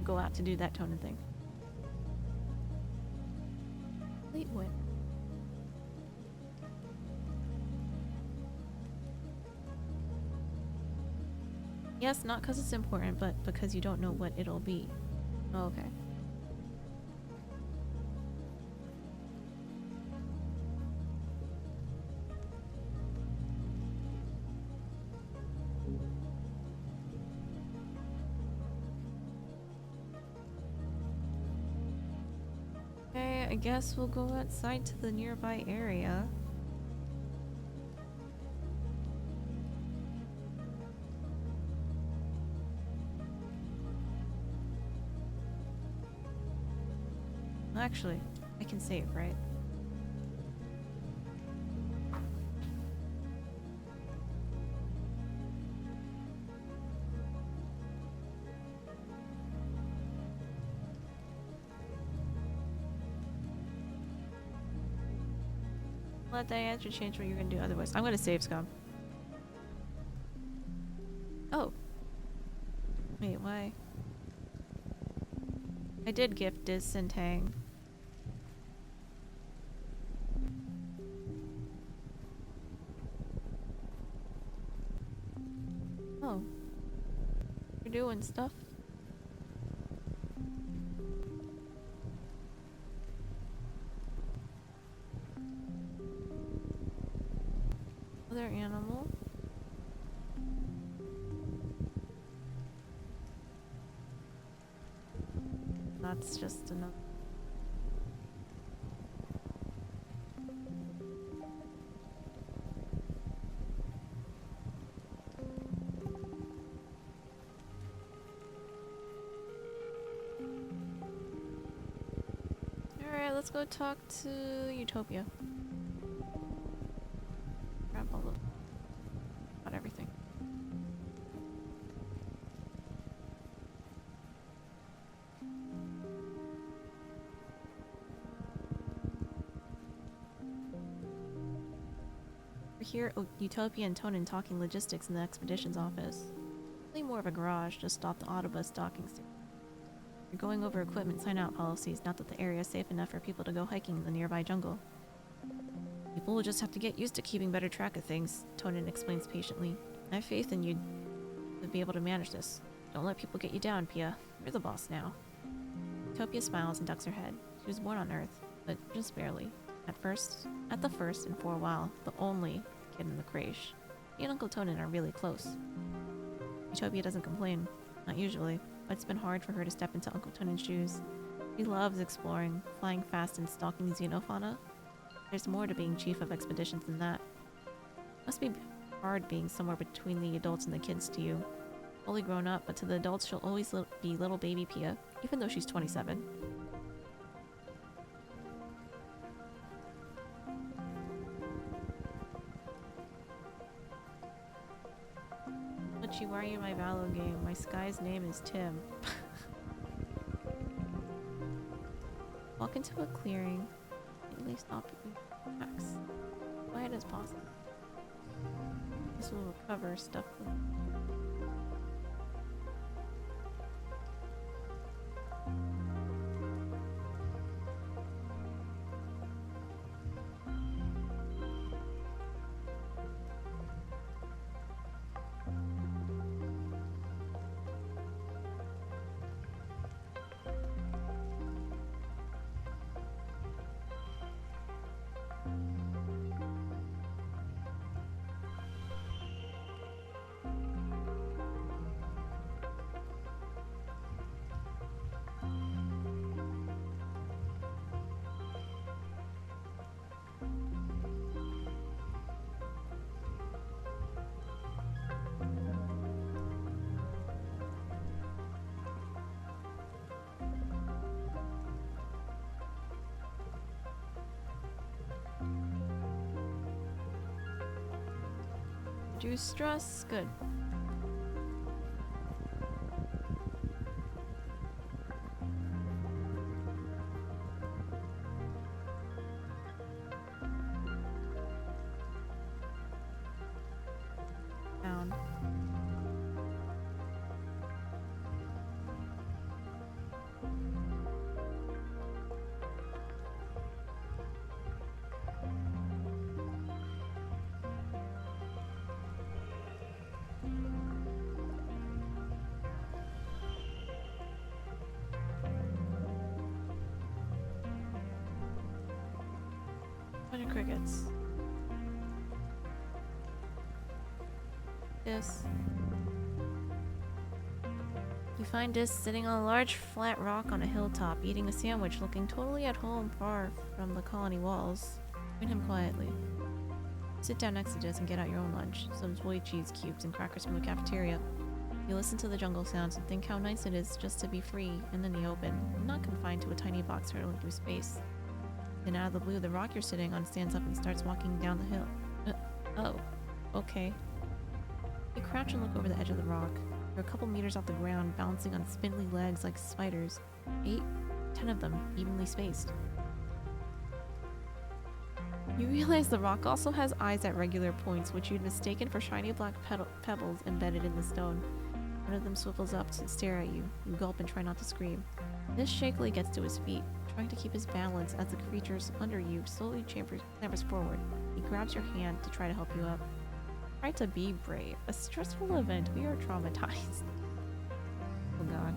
Go out to do that Tonin thing. Late win. Yes, not because it's important, but because you don't know what it'll be. Oh, okay. I guess we'll go outside to the nearby area. Actually, I can save, right? Let that answer change what you're gonna do otherwise. I'm gonna save scum. Oh. Wait, why? I did gift this and hang. Oh. You're doing stuff. Other animal. That's just enough. Alright, let's go talk to Utopia. Grab all of not everything. We're here at Utopia and Tonin talking logistics in the expeditions office. Really more of a garage just off the autobus docking station. We're going over equipment sign-out policies, not that the area is safe enough for people to go hiking in the nearby jungle. People will just have to get used to keeping better track of things, Tonin explains patiently. I have faith in you to be able to manage this. Don't let people get you down, Pia. You're the boss now. Utopia smiles and ducks her head. She was born on Earth, but just barely. At the first, and for a while, the only kid in the creche. She and Uncle Tonin are really close. Utopia doesn't complain. Not usually, but it's been hard for her to step into Uncle Tonin's shoes. He loves exploring, flying fast and stalking xenofauna. There's more to being chief of expeditions than that. Must be hard being somewhere between the adults and the kids to you. Fully grown up, but to the adults she'll always be little baby Pia, even though she's 27. Why are you in my Valo game? My Sky's name is Tim. Walk into a clearing. At least stop tracks. Quiet as possible. This will recover stuff. Reduce stress. Good. Down. Bunch of crickets. Yes. You find Dis sitting on a large flat rock on a hilltop, eating a sandwich, looking totally at home far from the colony walls. Join him quietly. Sit down next to Dis and get out your own lunch. Some toy cheese cubes and crackers from the cafeteria. You listen to the jungle sounds and think how nice it is just to be free and in the open, not confined to a tiny box hurtling through space. Then out of the blue, the rock you're sitting on stands up and starts walking down the hill. Oh, okay. You crouch and look over the edge of the rock. You're a couple meters off the ground, bouncing on spindly legs like spiders. 8, 10 of them, evenly spaced. You realize the rock also has eyes at regular points, which you'd mistaken for shiny black pebbles embedded in the stone. One of them swivels up to stare at you. You gulp and try not to scream. This shakily gets to his feet, trying to keep his balance as the creatures under you slowly clambers forward. He grabs your hand to try to help you up. Try to be brave. A stressful event. We are traumatized. Oh god.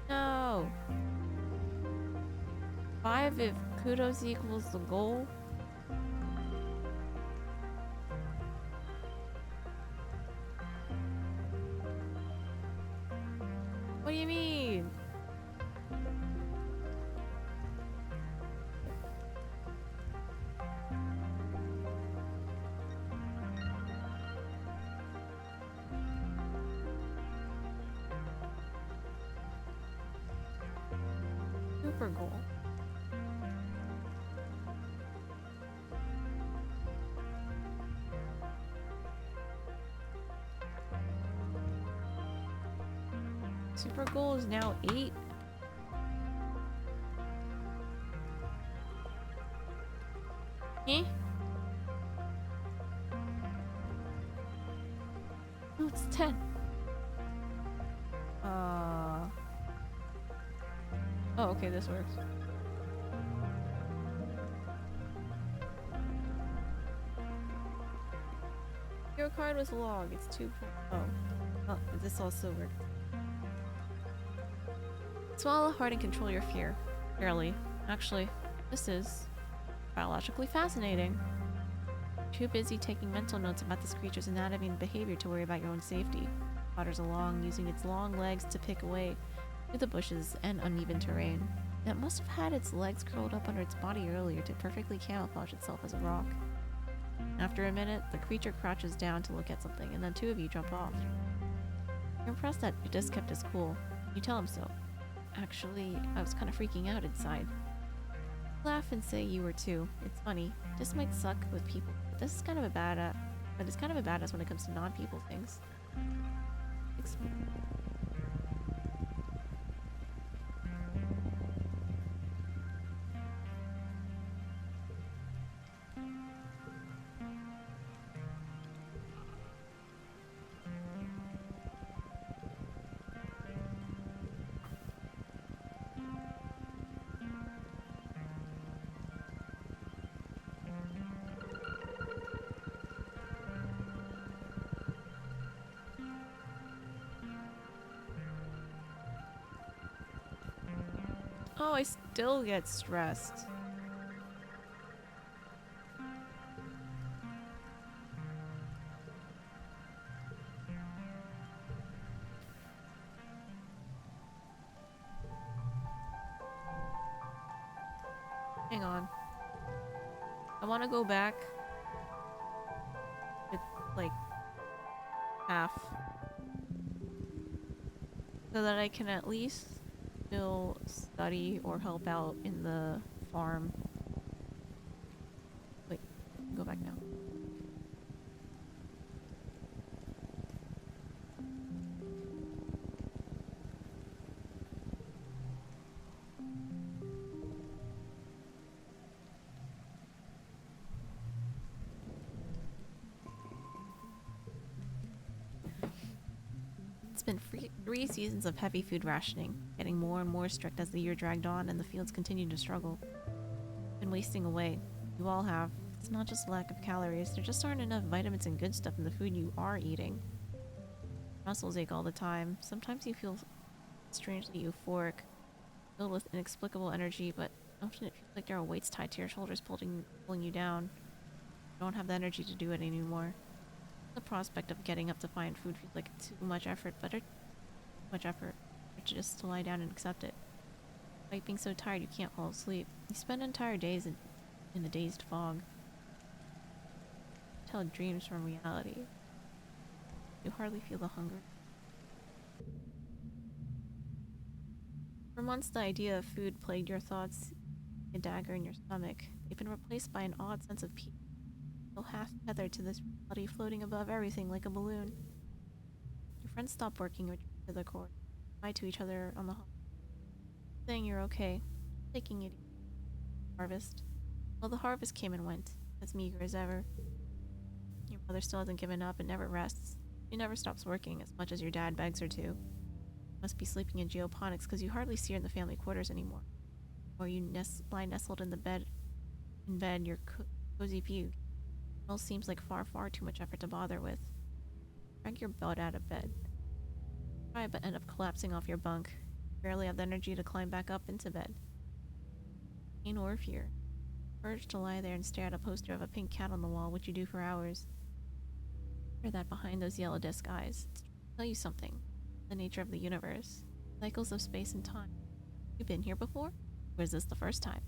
No! 5 if kudos equals the goal? What do you mean? Super goal. Super goal is now 8. Eh? No, it's 10. Oh, okay, this works. Your card was log. It's 2. Oh, this also worked. Swallow hard and control your fear. Barely. Actually, this is biologically fascinating. Too busy taking mental notes about this creature's anatomy and behavior to worry about your own safety. Potters along, using its long legs to pick away through the bushes and uneven terrain. It must have had its legs curled up under its body earlier to perfectly camouflage itself as a rock. After a minute, the creature crouches down to look at something, and then 2 of you jump off. You're impressed that you just kept his cool. You tell him so. Actually, I was kind of freaking out inside. Laugh and say you were too. It's funny. This might suck with people, but this is kind of a but it's kind of a badass when it comes to non-people things. Oh, I still get stressed. Hang on. I want to go back with, like, half. So that I can at least still study or help out in the farm. Wait, go back now. It's been 3 seasons of heavy food rationing, getting more and more strict as the year dragged on and the fields continued to struggle. Been wasting away. You all have. It's not just lack of calories, there just aren't enough vitamins and good stuff in the food you are eating. Muscles ache all the time. Sometimes you feel strangely euphoric, filled with inexplicable energy, but often it feels like there are weights tied to your shoulders pulling you down. You don't have the energy to do it anymore. The prospect of getting up to find food feels like too much effort, but too much effort just to lie down and accept it. Despite being so tired you can't fall asleep. You spend entire days in a dazed fog. Tell dreams from reality. You hardly feel the hunger. For months the idea of food plagued your thoughts, a dagger in your stomach. They've been replaced by an odd sense of peace. Feel half tethered to this reality floating above everything like a balloon. Your friends stop working or to the court. Bye to each other on the hall. Saying you're okay. Taking it easy. Harvest. Well, the harvest came and went, as meager as ever. Your mother still hasn't given up and never rests. She never stops working as much as your dad begs her to. Must be sleeping in geoponics because you hardly see her in the family quarters anymore. Or you lie nestled in your cozy view. It all seems like far too much effort to bother with. Drag your butt out of bed. Try but end up collapsing off your bunk. You barely have the energy to climb back up into bed. Pain or fear. Urge to lie there and stare at a poster of a pink cat on the wall, which you do for hours. Or that behind those yellow disc eyes, it's trying to tell you something. The nature of the universe. Cycles of space and time. You been here before? Or is this the first time?